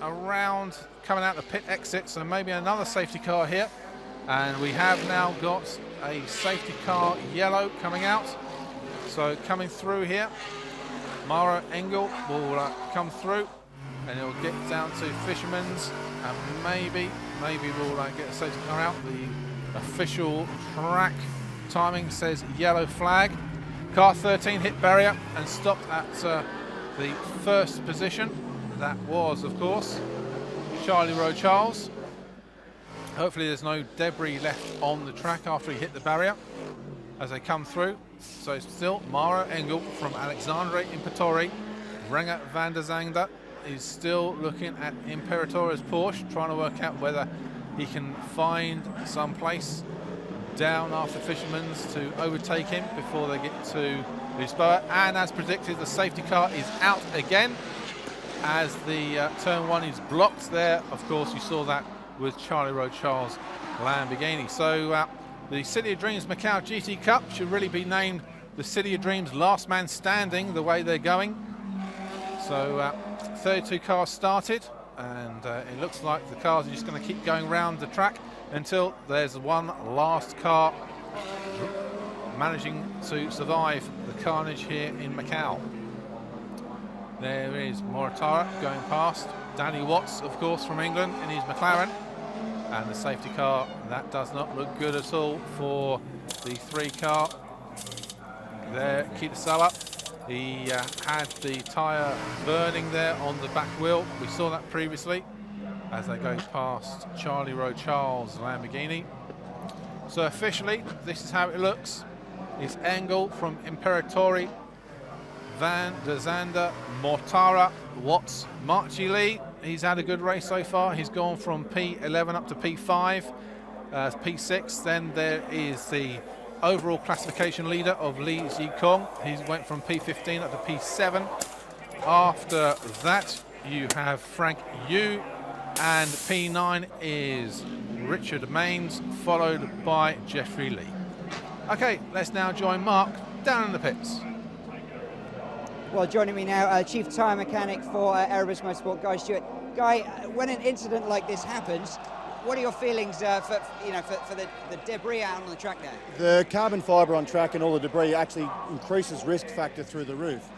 around coming out the pit exit, so maybe another safety car here. And we have now got a safety car yellow coming out. So coming through here, Mauro Engel will come through, and he'll get down to Fisherman's, and maybe we'll get a safety car out. The official track timing says yellow flag. Car 13 hit barrier and stopped at the first position. That was, of course, Charlie Rowe-Charles. Hopefully there's no debris left on the track after he hit the barrier as they come through. So it's still Mauro Engel from Alexandre Imperatori. Renger van der Zande is still looking at Imperatori's Porsche, trying to work out whether he can find some place down after Fisherman's to overtake him before they get to Lisboa. And as predicted, the safety car is out again as the turn one is blocked there. Of course, you saw that with Charlie Rowe-Charles' Lamborghini. So the City of Dreams Macau GT Cup should really be named the City of Dreams Last Man Standing, the way they're going. So 32 cars started, and it looks like the cars are just going to keep going around the track until there's one last car managing to survive the carnage here in Macau. There is Mortara going past. Danny Watts, of course, from England in his McLaren. And the safety car, that does not look good at all for the 3 car. There, Kitasawa. He had the tyre burning there on the back wheel. We saw that previously as they go past Charlie Rowe-Charles' Lamborghini. So officially, this is how it looks. It's Engel from Imperatori, Van der Zande, Mortara, Watts, Marchi Lee. He's had a good race so far. He's gone from P11 up to P5, P6. Then there is the overall classification leader of Li Zikong. He went from P15 up to P7. After that, you have Frank Yu, and P9 is Richard Maines, followed by Jeffrey Lee. Okay, let's now join Mark down in the pits. Well, joining me now, Chief Tyre Mechanic for Erebus Motorsport, Guy Stewart. Guy, when an incident like this happens, what are your feelings for the debris out on the track there? The carbon fibre on track and all the debris actually increases risk factor through the roof.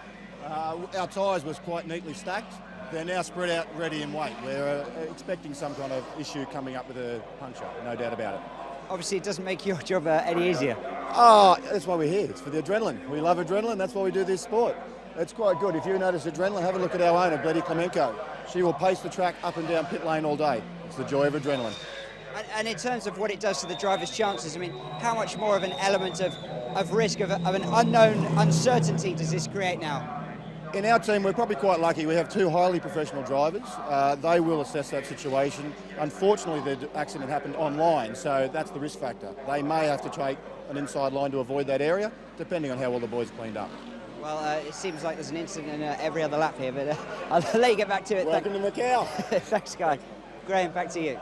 Our tyres was quite neatly stacked. They're now spread out, ready and wait. We're expecting some kind of issue coming up with a puncture, no doubt about it. Obviously, it doesn't make your job any easier. Oh, that's why we're here. It's for the adrenaline. We love adrenaline. That's why we do this sport. It's quite good. If you notice adrenaline, have a look at our owner, Betty Klemenko. She will pace the track up and down pit lane all day. It's the joy of adrenaline. And in terms of what it does to the driver's chances, I mean, how much more of an element of risk, of an unknown uncertainty does this create now? In our team, we're probably quite lucky. We have 2 highly professional drivers. They will assess that situation. Unfortunately, the accident happened online, so that's the risk factor. They may have to take an inside line to avoid that area, depending on how well the boys cleaned up. Well, it seems like there's an incident every other lap here, but I'll let you get back to it. Welcome to Macau. Thanks, Guy. Graham, back to you.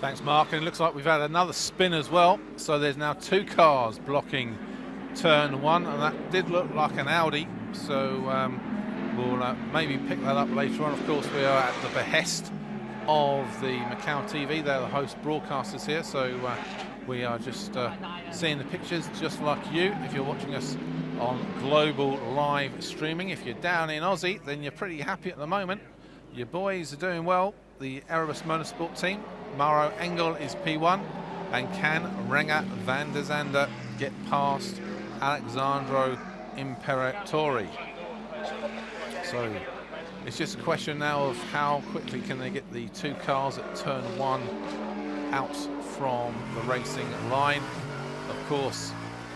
Thanks, Mark. And it looks like we've had another spin as well. So there's now 2 cars blocking turn 1, and that did look like an Audi. So we'll maybe pick that up later on. Of course, we are at the behest of the Macau TV. They're the host broadcasters here. So we are just seeing the pictures just like you if you're watching us on global live streaming. If you're down in Aussie, then you're pretty happy at the moment. Your boys are doing well. The Erebus Motorsport team. Mauro Engel is P1, and can Renger van der Zande get past Alexandro Imperatori? So It's just a question now of how quickly can they get the two cars at turn 1 out from the racing line. Of course,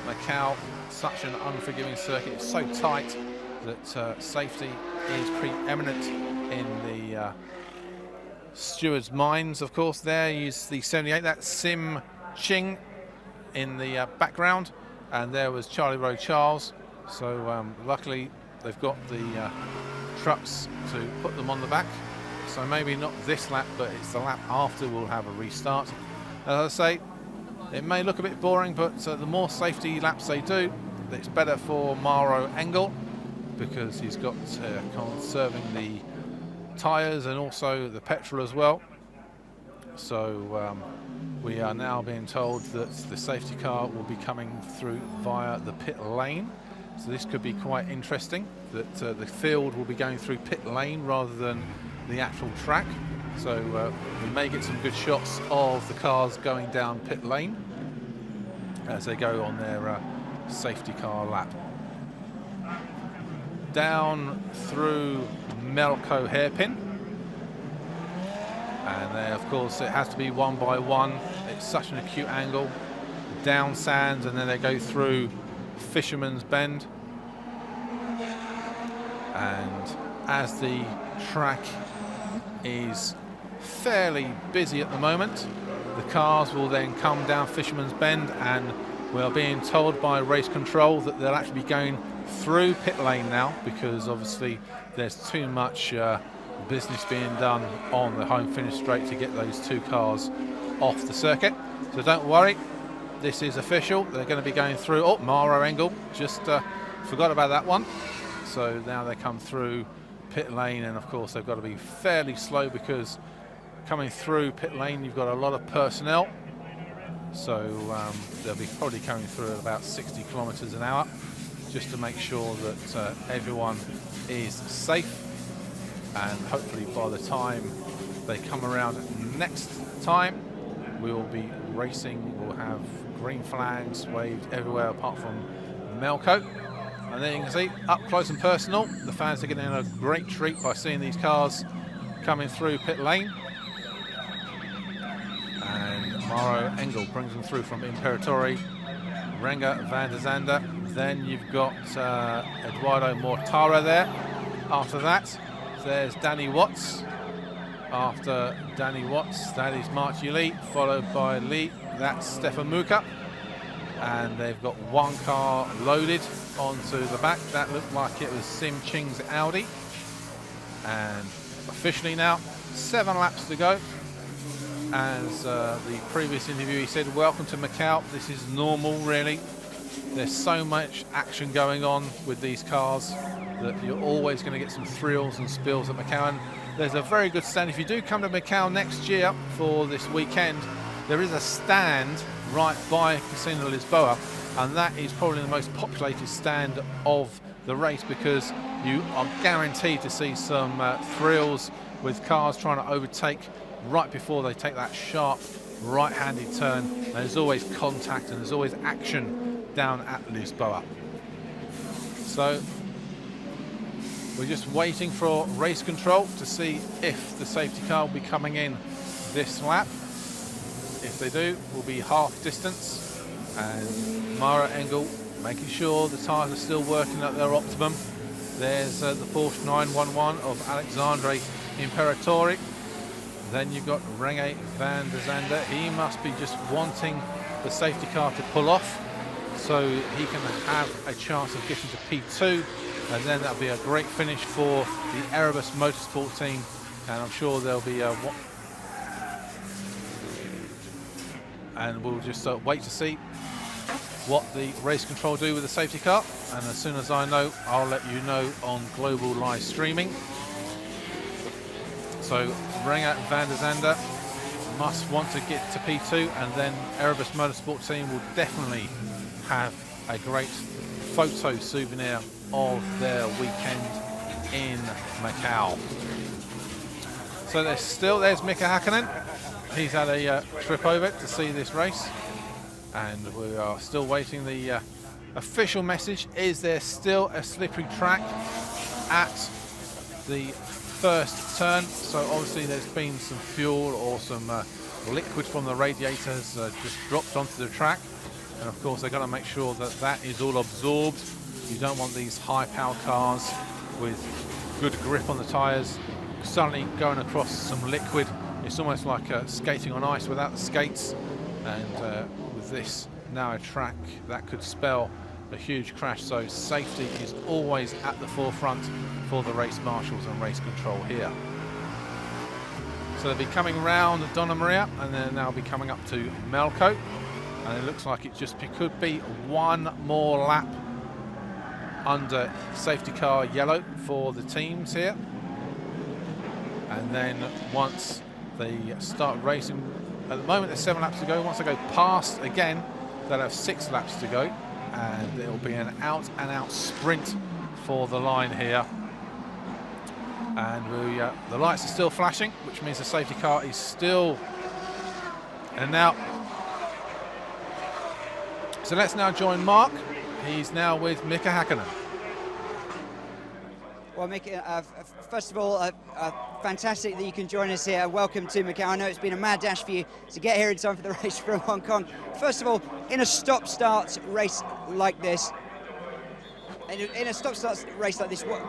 Macau, such an unforgiving circuit, it's so tight that safety is preeminent in the stewards' minds. Of course, there is the 78, that's Sim Ching in the background, and there was Charlie Rowe Charles. So luckily they've got the trucks to put them on the back. So maybe not this lap, but it's the lap after we'll have a restart. As I say, it may look a bit boring, but the more safety laps they do, it's better for Mauro Engel, because he's got conserving the tyres and also the petrol as well. So we are now being told that the safety car will be coming through via the pit lane. So this could be quite interesting, that the field will be going through pit lane rather than the actual track. So we may get some good shots of the cars going down pit lane as they go on their safety car lap. Down through Melco hairpin, and there, of course, it has to be one by one. It's such an acute angle. Down Sands, and then they go through Fisherman's Bend. And as the track is fairly busy at the moment, the cars will then come down Fisherman's Bend, and we're being told by race control that they'll actually be going through pit lane now, because obviously there's too much business being done on the home finish straight to get those two cars off the circuit. So don't worry, this is official. They're going to be going through. Oh, Mauro Engel, just forgot about that one. So now they come through pit lane, and of course they've got to be fairly slow, because coming through pit lane you've got a lot of personnel. So they'll be probably coming through at about 60 kilometers an hour, just to make sure that everyone is safe. And hopefully by the time they come around next time, we will be racing. We'll have green flags waved everywhere apart from Melco. And then you can see, up close and personal, the fans are getting a great treat by seeing these cars coming through pit lane. And Mauro Engel brings them through from Imperatore, Renger van der Zande. Then you've got Eduardo Mortara there. After that, there's Danny Watts. After Danny Watts, that is Marty Lee, followed by Lee. That's Stefan Muka. And they've got one car loaded onto the back. That looked like it was Sim Ching's Audi. And officially now, 7 laps to go. As the previous interviewee said, welcome to Macau. This is normal, really. There's so much action going on with these cars that you're always going to get some thrills and spills at Macau. And there's a very good stand. If you do come to Macau next year for this weekend, there is a stand right by Casino Lisboa, and that is probably the most populated stand of the race, because you are guaranteed to see some thrills with cars trying to overtake right before they take that sharp right-handed turn. And there's always contact and there's always action down at Lisboa. So we're just waiting for race control to see if the safety car will be coming in this lap. If they do, we'll be half distance, and Mauro Engel making sure the tyres are still working at their optimum. There's the Porsche 911 of Alexandre Imperatore. Then you've got Renger van der Zande. He must be just wanting the safety car to pull off so he can have a chance of getting to P2, and then that'll be a great finish for the Erebus Motorsport team. And I'm sure there'll be a and we'll just wait to see what the race control do with the safety car, and as soon as I know, I'll let you know on global live streaming. So Renger van der Zande must want to get to P2, and then Erebus Motorsport team will definitely have a great photo souvenir of their weekend in Macau. So there's Mika Hakkinen. He's had a trip over to see this race, and we are still waiting the official message. Is there still a slippery track at the first turn, so obviously there's been some fuel or some liquid from the radiators just dropped onto the track, and of course they're going to make sure that that is all absorbed. You don't want these high-power cars with good grip on the tyres suddenly going across some liquid. It's almost like skating on ice without the skates, and with this narrow track that could spell a huge crash, so safety is always at the forefront for the race marshals and race control here. So they'll be coming round Donna Maria, and then they'll be coming up to Melco, and it looks like it just could be one more lap under safety car yellow for the teams here, and then once they start racing, at the moment there's 7 laps to go. Once they go past again, they'll have 6 laps to go, and it'll be an out-and-out sprint for the line here. And the lights are still flashing, which means the safety car is still in and out. So let's now join Mark. He's now with Mika Häkkinen. Well, Mika, first of all, fantastic that you can join us here. Welcome to Macau. I know it's been a mad dash for you to get here in time for the race from Hong Kong. First of all, in a stop-start race like this,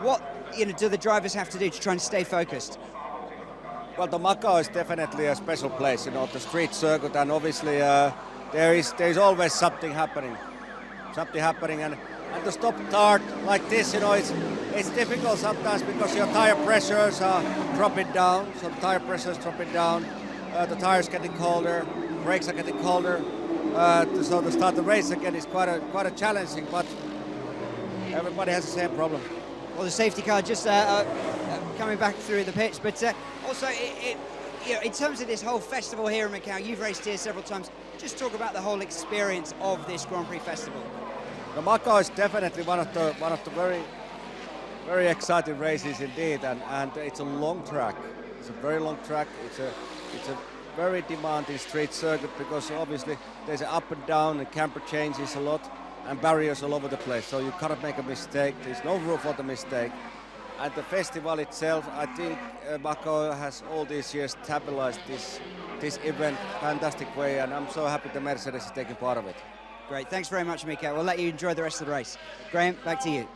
what do the drivers have to do to try and stay focused? Well, the Macau is definitely a special place, you know, the street circuit, and obviously there's always something happening, and to stop-start like this, you know, it's difficult sometimes because your tire pressures are dropping down, so the tire pressure is dropping down, the tires getting colder, brakes are getting colder, so to start the race again is quite a challenging, but everybody has the same problem. Well, the safety car just coming back through the pitch, but also in terms of this whole festival here in Macau, you've raced here several times. Just talk about the whole experience of this Grand Prix festival. The Macau is definitely one of the very, very exciting races indeed, and it's a long track. It's a very long track. It's a very demanding street circuit because obviously there's an up and down, and camber changes a lot, and barriers all over the place. So you cannot make a mistake. There's no room for the mistake. And the festival itself, I think Macau has all these years stabilized this event fantastic way, and I'm so happy the Mercedes is taking part of it. Great, thanks very much, Mika. We'll let you enjoy the rest of the race. Graham, back to you.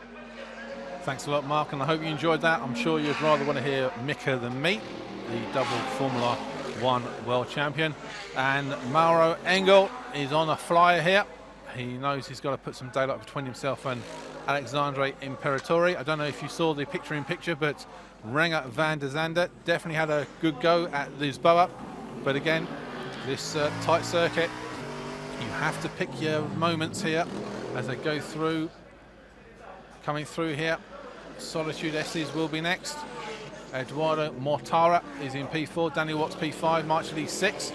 Thanks a lot, Mark, and I hope you enjoyed that. I'm sure you'd rather want to hear Mika than me, the double Formula 1 world champion. And Mauro Engel is on a flyer here. He knows he's got to put some daylight between himself and Alexandre Imperatori. I don't know if you saw the picture-in-picture, but Renger van der Zande definitely had a good go at Lisboa. But again, this tight circuit, you have to pick your moments here as they go through. Coming through here, Solitude S's will be next. Eduardo Mortara is in P4, Danny Watts P5, Marshall Lee 6.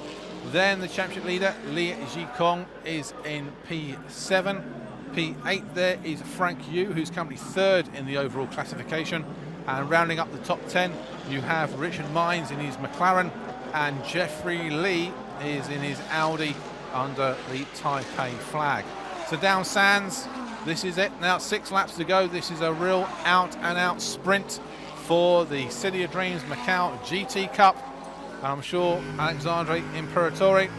Then the championship leader, Li Jikong, is in P7. P8 there is Frank Yu, who's currently 3rd in the overall classification. And rounding up the top 10, you have Richard Mines in his McLaren, and Jeffrey Lee is in his Audi under the Taipei flag. So down Sands, this is it. Now 6 laps to go. This is a real out-and-out sprint for the City of Dreams Macau GT Cup. And I'm sure Alexandre Imperatori,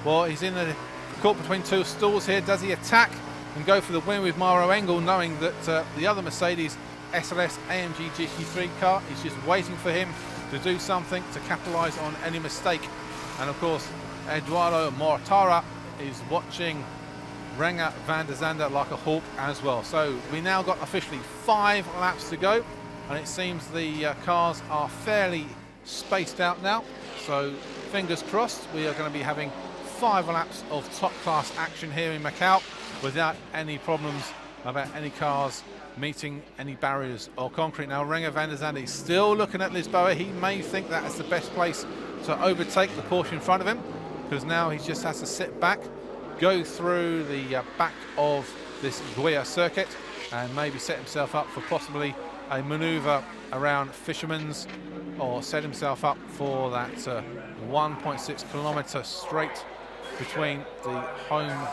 well, he's in the caught between 2 stools here. Does he attack and go for the win with Mauro Engel, knowing that the other Mercedes SLS AMG GT3 car is just waiting for him to do something to capitalise on any mistake? And of course, Eduardo Mortara is watching Renger van der Zande like a hawk as well. So we now got officially 5 laps to go, and it seems the cars are fairly spaced out now. So fingers crossed, we are going to be having 5 laps of top class action here in Macau without any problems about any cars meeting any barriers or concrete. Now Renger van der Zande is still looking at Lisboa. He may think that is the best place to overtake the Porsche in front of him, because now he just has to sit back, go through the back of this Goya circuit, and maybe set himself up for possibly a manoeuvre around Fisherman's, or set himself up for that 1.6 kilometre straight between the home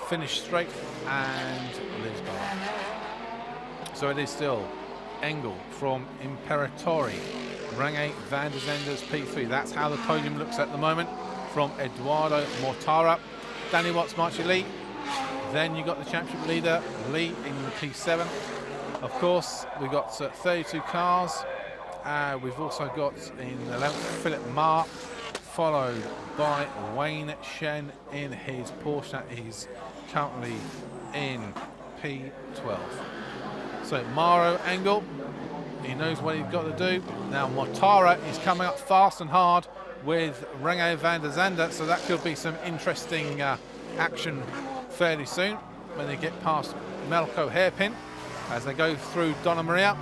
finish straight and Lisboa. So it is still Engel from Imperatori Rene van der Zander's P3. That's how the podium looks at the moment from Eduardo Mortara. Danny Watts, Marchie Lee. Then you got the championship leader, Lee, in P7. Of course, we've got 32 cars. We've also got in 11th Philip Ma, followed by Wayne Shen in his Porsche that he's currently in P12. So Mauro Engel, he knows what he's got to do. Now Mortara is coming up fast and hard with Rene van der Zande, so that could be some interesting action fairly soon when they get past Melco hairpin as they go through Donna Maria,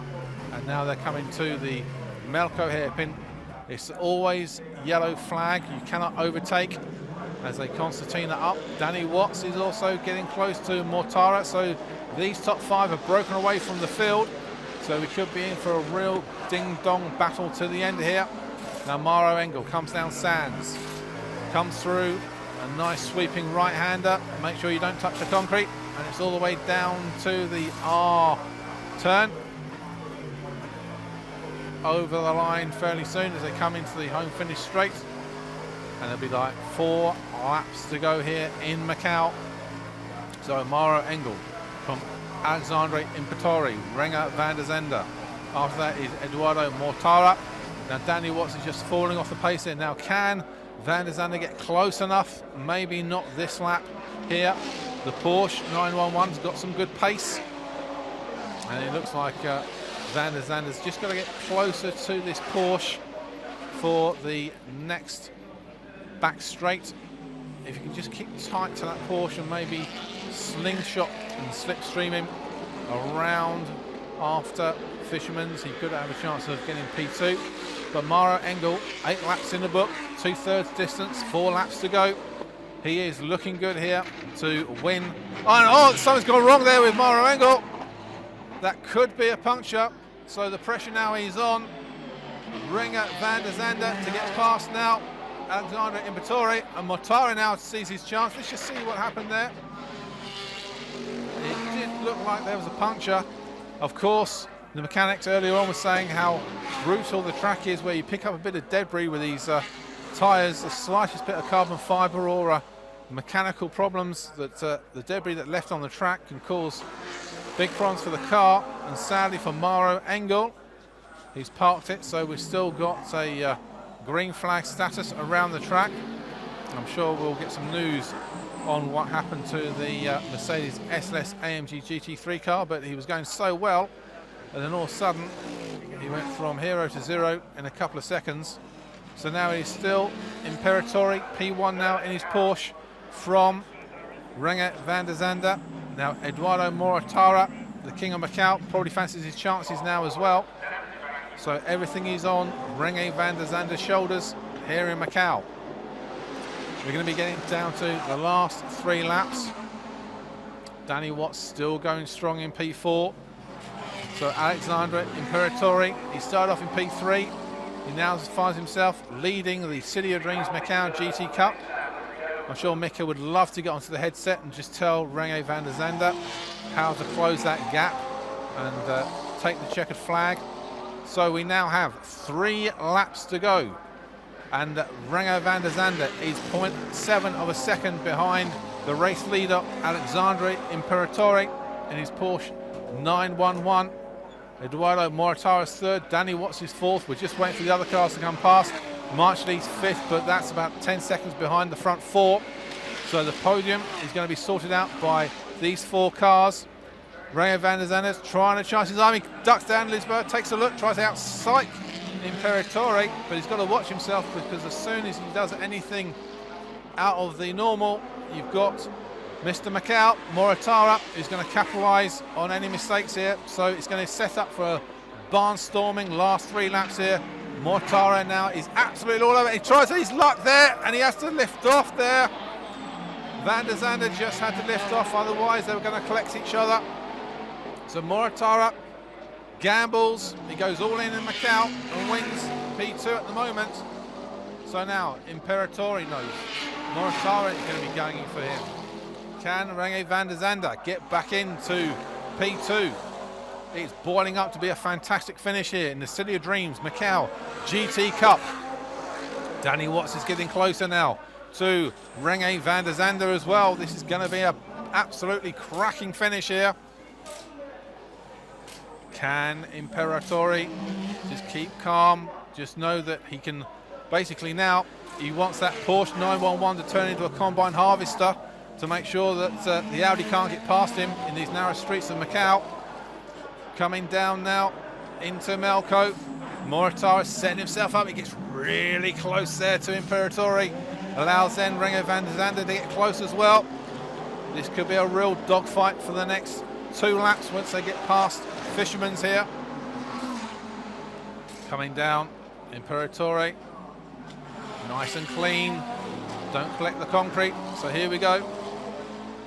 and now they're coming to the Melco hairpin. It's always yellow flag, you cannot overtake as they concertina up. Danny Watts is also getting close to Mortara, so these top 5 have broken away from the field, so we could be in for a real ding-dong battle to the end here. Now Mauro Engel comes down Sands, comes through a nice sweeping right-hander. Make sure you don't touch the concrete, and it's all the way down to the R turn. Over the line fairly soon as they come into the home finish straight, and there'll be like 4 laps to go here in Macau. So Mauro Engel from Alexandre Imperatori, Rene van der Zande. After that is Eduardo Mortara. Now Danny Watts is just falling off the pace here. Now can van der Zande get close enough? Maybe not this lap here. The Porsche 911's got some good pace, and it looks like van der Zande's just got to get closer to this Porsche for the next back straight. If you can just keep tight to that Porsche and maybe slingshot and slipstream him around after Fisherman's, he could have a chance of getting P2. But Mauro Engel, 8 laps in the book, 2/3 distance, 4 laps to go. He is looking good here to win. Oh, something's gone wrong there with Mauro Engel. That could be a puncture. So the pressure now is on Rene van der Zande to get past now Alexandre Imperatori, and Mortara now sees his chance. Let's just see what happened there. It did look like there was a puncture. Of course, the mechanics earlier on were saying how brutal the track is, where you pick up a bit of debris with these tyres, the slightest bit of carbon fibre or mechanical problems, that the debris that left on the track can cause big problems for the car. And sadly for Mauro Engel, he's parked it, so we've still got a green flag status around the track. I'm sure we'll get some news on what happened to the Mercedes SLS AMG GT3 car, but he was going so well, and then all of a sudden he went from hero to zero in a couple of seconds. So now he's still Imperatori, P1 now in his Porsche from Rene van der Zande. Now Eduardo Mortara, the king of Macau, probably fancies his chances now as well. So everything is on Rene van der Zande's shoulders here in Macau. We're going to be getting down to the last 3 laps. Danny Watts still going strong in P4. So Alexandre Imperatori, he started off in P3. He now finds himself leading the City of Dreams Macau GT Cup. I'm sure Mika would love to get onto the headset and just tell Rene van der Zande how to close that gap and take the checkered flag. So we now have 3 laps to go, and Rene van der Zande is 0.7 of a second behind the race leader Alexandre Imperatori in his Porsche 911. Eduardo Mortara's 3rd, Danny Watts is 4th. We're just waiting for the other cars to come past. Marchley's 5th, but that's about 10 seconds behind the front 4. So the podium is going to be sorted out by these 4 cars. Rene van der Zande's trying to chance his arm. He ducks down Lisboa, takes a look, tries to out-psych Imperatori, but he's got to watch himself, because as soon as he does anything out of the normal, you've got Mr. Macau, Mortara, who's going to capitalise on any mistakes here. So it's going to set up for a barnstorming last 3 laps here. Mortara now is absolutely all over it. He tries his luck there, and he has to lift off there. Van der Zande just had to lift off, otherwise they were going to collect each other. So Mortara gambles, he goes all in Macau and wins P2 at the moment. So now Imperatori knows Mortara is going to be going in for him. Can Rene van der Zande get back into P2? It's boiling up to be a fantastic finish here in the City of Dreams Macau GT Cup. Danny Watts is getting closer now to Rene van der Zande as well. This is going to be an absolutely cracking finish here. Can Imperatori just keep calm? Just know that he can basically now, he wants that Porsche 911 to turn into a combine harvester to make sure that the Audi can't get past him in these narrow streets of Macau. Coming down now into Melco. Mortara setting himself up. He gets really close there to Imperatori. Allows then Rene van der Zande to get close as well. This could be a real dogfight for the next 2 laps once they get past Fisherman's here. Coming down, Imperatori. Nice and clean. Don't collect the concrete. So here we go.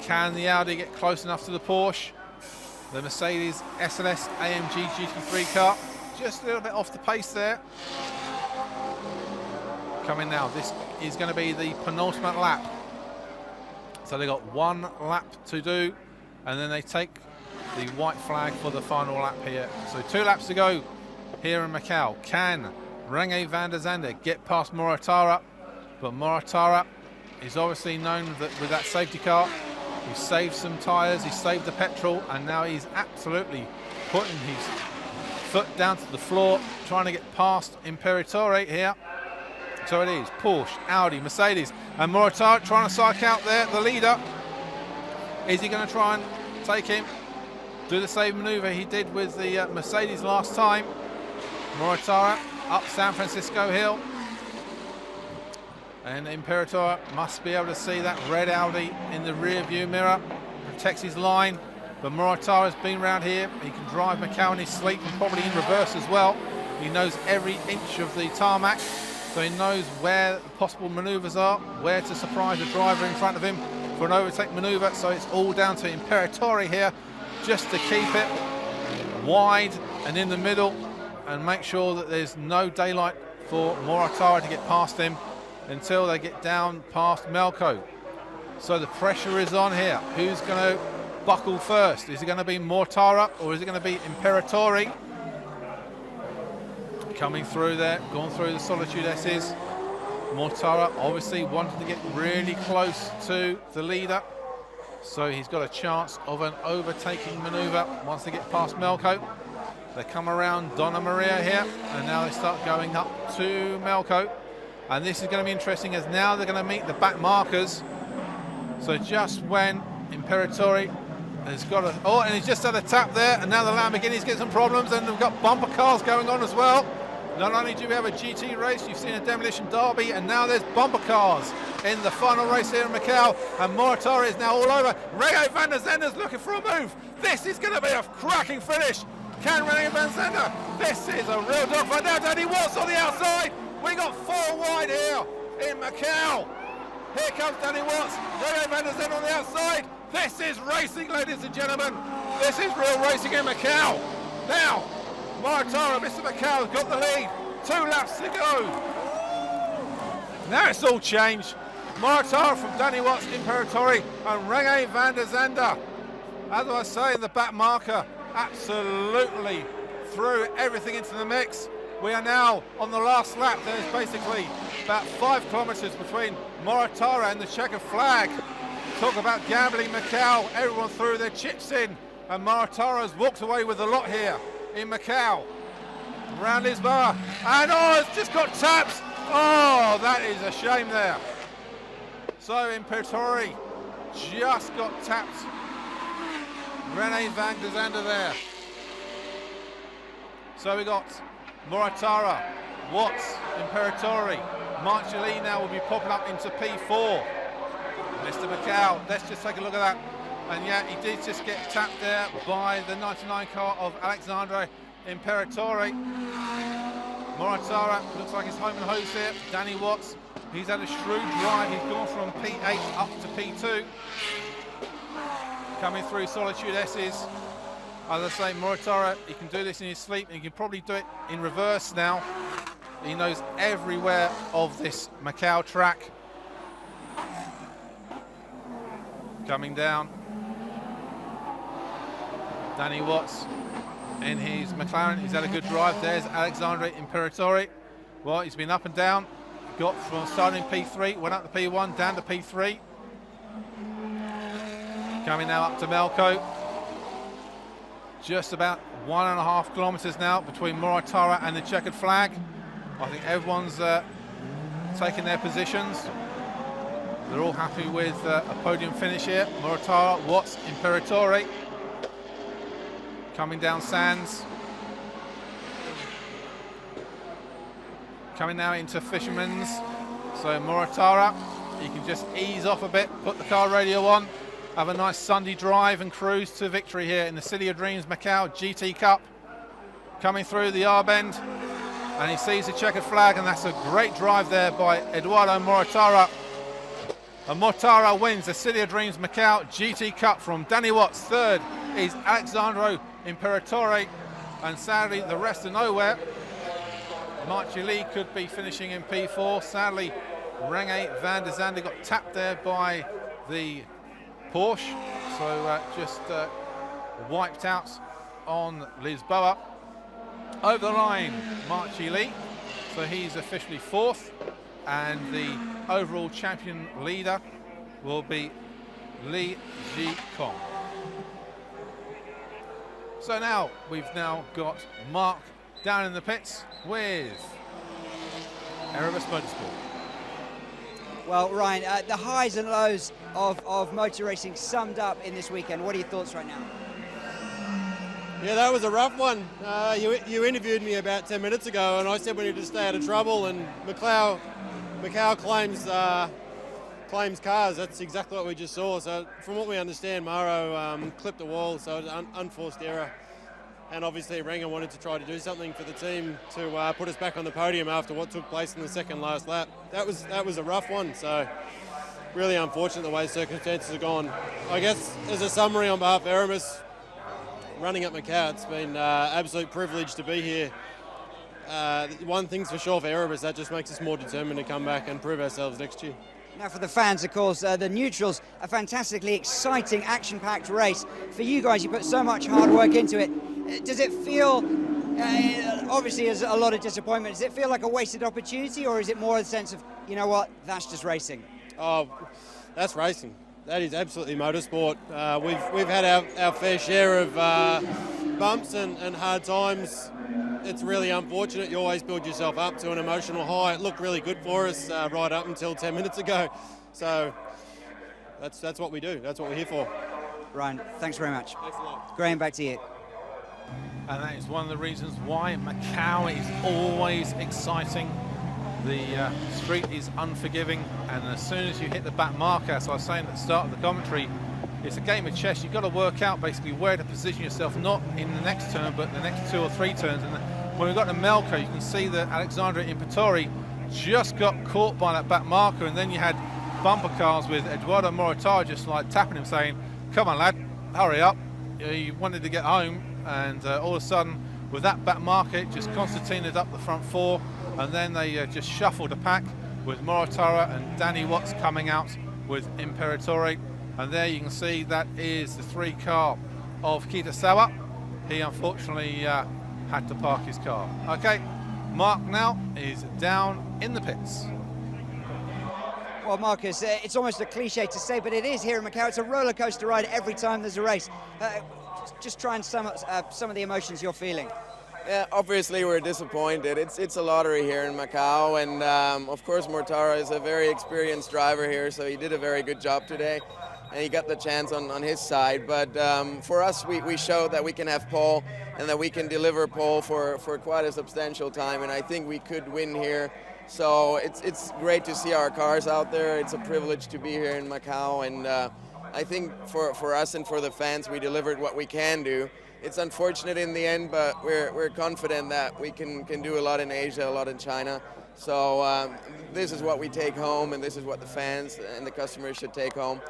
Can the Audi get close enough to the Porsche? The Mercedes SLS AMG GT3 car. Just a little bit off the pace there. Coming now, this is going to be the penultimate lap. So they got 1 lap to do, and then they take the white flag for the final lap here. So 2 laps to go here in Macau. Can Rene van der Zande get past Mortara? But Mortara is obviously known that with that safety car, he saved some tyres, he saved the petrol, and now he's absolutely putting his foot down to the floor, trying to get past Imperatori here. So it is Porsche, Audi, Mercedes, and Mortara trying to psych out there the leader. Is he going to try and take him? Do the same manoeuvre he did with the Mercedes last time. Mortara up San Francisco Hill. And Imperator must be able to see that red Audi in the rear view mirror. Protects his line. But Mortara has been around here. He can drive Macau in his sleep and probably in reverse as well. He knows every inch of the tarmac. So he knows where the possible manoeuvres are, where to surprise the driver in front of him for an overtake manoeuvre. So it's all down to Imperatori here just to keep it wide and in the middle and make sure that there's no daylight for Mortara to get past him until they get down past Melco. So the pressure is on here. Who's going to buckle first? Is it going to be Mortara or is it going to be Imperatori? Coming through there, going through the Solitude S's. Mortara obviously wanted to get really close to the leader, so he's got a chance of an overtaking manoeuvre once they get past Melco. They come around Donna Maria here, and now they start going up to Melco. And this is going to be interesting as now they're going to meet the back markers. So just when Imperatori has got a... Oh, and he's just had a tap there, and now the Lamborghini's getting some problems, and we've got bumper cars going on as well. Not only do we have a GT race, you've seen a demolition derby, and now there's bumper cars in the final race here in Macau, and Mortara is now all over. Rene van der Zande's looking for a move. This is going to be a cracking finish. Can Rene van der Zande? This is a real dogfight. Now Danny Watts on the outside. We got 4 wide here in Macau. Here comes Danny Watts. Rene van der Zande on the outside. This is racing, ladies and gentlemen. This is real racing in Macau. Now, Mortara, Mr. Macau, has got the lead. 2 laps to go. Now it's all changed. Mortara from Danny Watts, Imperatori, and Rene van der Zande. As I was saying, the back marker absolutely threw everything into the mix. We are now on the last lap. There's basically about 5 kilometers between Mortara and the checkered flag. Talk about gambling Macau. Everyone threw their chips in, and Mortara's walked away with a lot here in Macau. Around Lisboa, and it's just got taps. Oh, that is a shame there. So Imperatori just got tapped. Rene van der Zande there. So we got Mortara, Watts, Imperatori. Marcelli now will be popping up into P4. Mr. Macau, let's just take a look at that. And yeah, he did just get tapped there by the 99 car of Alexandre Imperatori. Mortara looks like he's home and hose here. Danny Watts, he's had a shrewd drive. He's gone from P8 up to P2. Coming through Solitude S's. As I say, Mortara, he can do this in his sleep, and he can probably do it in reverse now. He knows everywhere of this Macau track. Coming down. Danny Watts, in his McLaren. He's had a good drive. There's Alexandre Imperatori. Well, he's been up and down. Got from starting P3, went up to P1, down to P3. Coming now up to Melco. Just about 1.5 kilometers now between Mortara and the checkered flag. I think everyone's taking their positions. They're all happy with a podium finish here. Mortara, Watts, Imperatori. Coming down Sands. Coming now into Fisherman's. So Mortara, you can just ease off a bit, put the car radio on, have a nice Sunday drive and cruise to victory here in the City of Dreams Macau GT Cup. Coming through the R-bend, and he sees the checkered flag, and that's a great drive there by Eduardo Mortara. And Mortara wins the City of Dreams Macau GT Cup from Danny Watts. Third is Alexandro Imperatori, and sadly the rest are nowhere. Marchi Lee could be finishing in P4. Sadly, Renge van der Zande got tapped there by the Porsche, so just wiped out on Lisboa. Over the line, Marchi Lee, so he's officially 4th, and the overall champion leader will be Li Ji-kong. So now we've now got Mark down in the pits with Erebus Motorsport. Well, Ryan, the highs and lows of motor racing summed up in this weekend. What are your thoughts right now? Yeah, that was a rough one. You interviewed me about 10 minutes ago, and I said we need to stay out of trouble, and Macau claims cars. That's exactly what we just saw. So from what we understand, Maro clipped the wall, so it was an unforced error. And obviously Renge wanted to try to do something for the team to put us back on the podium after what took place in the second last lap. That was a rough one, so really unfortunate the way circumstances have gone. I guess as a summary on behalf of Erebus, running at Macau, it's been absolute privilege to be here. One thing's for sure for Erebus, that just makes us more determined to come back and prove ourselves next year. Now for the fans, of course, the neutrals, a fantastically exciting, action-packed race. For you guys, you put so much hard work into it. Does it feel, obviously there's a lot of disappointment, does it feel like a wasted opportunity, or is it more a sense of, you know what, that's just racing? Oh, that's racing. That is absolutely motorsport. We've had our fair share of bumps and hard times. It's really unfortunate. You always build yourself up to an emotional high. It looked really good for us right up until 10 minutes ago. So that's what we do. That's what we're here for. Ryan, thanks very much. Thanks a lot. Graham, back to you. And that is one of the reasons why Macau is always exciting. The street is unforgiving, and as soon as you hit the back marker, as I was saying at the start of the commentary, it's a game of chess. You've got to work out basically where to position yourself, not in the next turn, but the next 2 or 3 turns. And when we got to Melco, you can see that Alexandre Imperatori just got caught by that back marker, and then you had bumper cars with Eduardo Mortara just like tapping him, saying, "Come on, lad, hurry up." You wanted to get home, and all of a sudden, with that back marker, it just concertinaed up the front 4, and then they just shuffled the pack with Mortara and Danny Watts coming out with Imperatori. And there you can see that is the 3 car of Kitasawa. He unfortunately had to park his car. Okay, Mark now is down in the pits. Well, Marcus, it's almost a cliche to say, but it is here in Macau. It's a roller coaster ride every time there's a race. Just try and sum up some of the emotions you're feeling. Yeah, obviously we're disappointed. It's a lottery here in Macau, and of course Mortara is a very experienced driver here, so he did a very good job today, and he got the chance on his side. But for us, we showed that we can have pole, and that we can deliver pole for quite a substantial time, and I think we could win here. So it's great to see our cars out there. It's a privilege to be here in Macau, and I think for us and for the fans, we delivered what we can do. It's unfortunate in the end, but we're confident that we can do a lot in Asia, a lot in China. So this is what we take home, and this is what the fans and the customers should take home.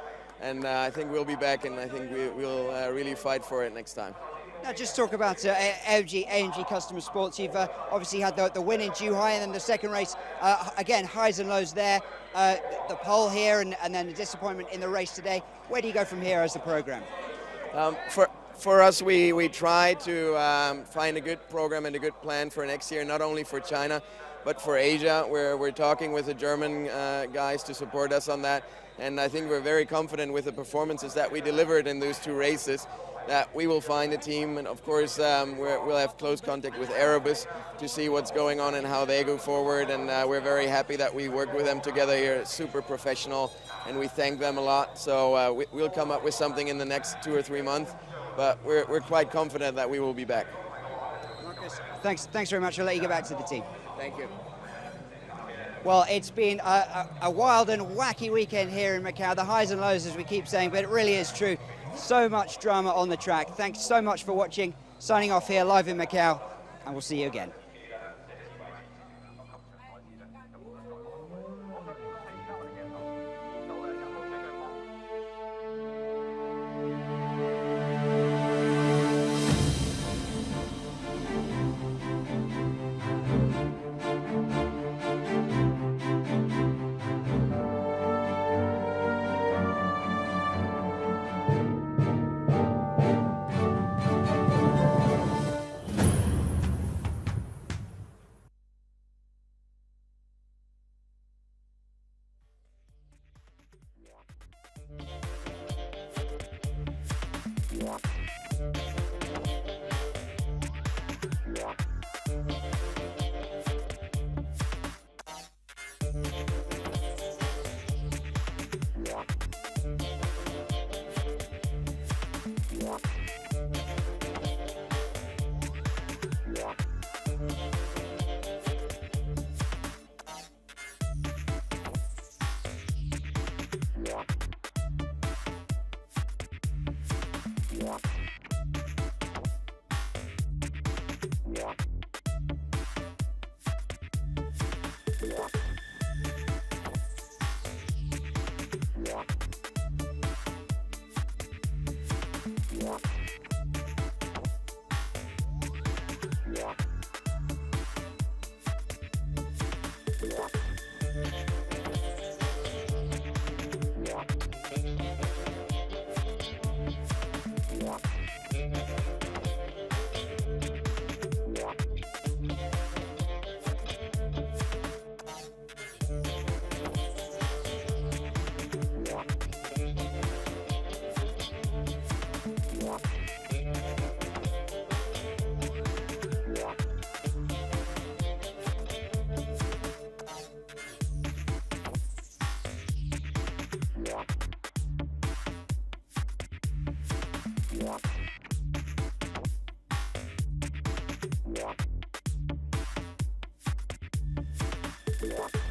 And I think we'll be back, and I think we'll really fight for it next time. Now, just talk about AMG Customer Sports. You've obviously had the win in Zhuhai, and then the second race, again, highs and lows there. The pole here, and then the disappointment in the race today. Where do you go from here as the program? for us, we try to find a good program and a good plan for next year, not only for China, but for Asia, where we're talking with the German guys to support us on that. And I think we're very confident with the performances that we delivered in those 2 races, that we will find a team. And of course, we'll have close contact with Erebus to see what's going on and how they go forward. And we're very happy that we worked with them together here, super professional, and we thank them a lot. So we'll come up with something in the next 2 or 3 months, but we're quite confident that we will be back. Marcus, thanks very much. I'll let you get back to the team. Thank you. Well, it's been a wild and wacky weekend here in Macau. The highs and lows, as we keep saying, but it really is true. So much drama on the track. Thanks so much for watching. Signing off here live in Macau, and we'll see you again. Yeah.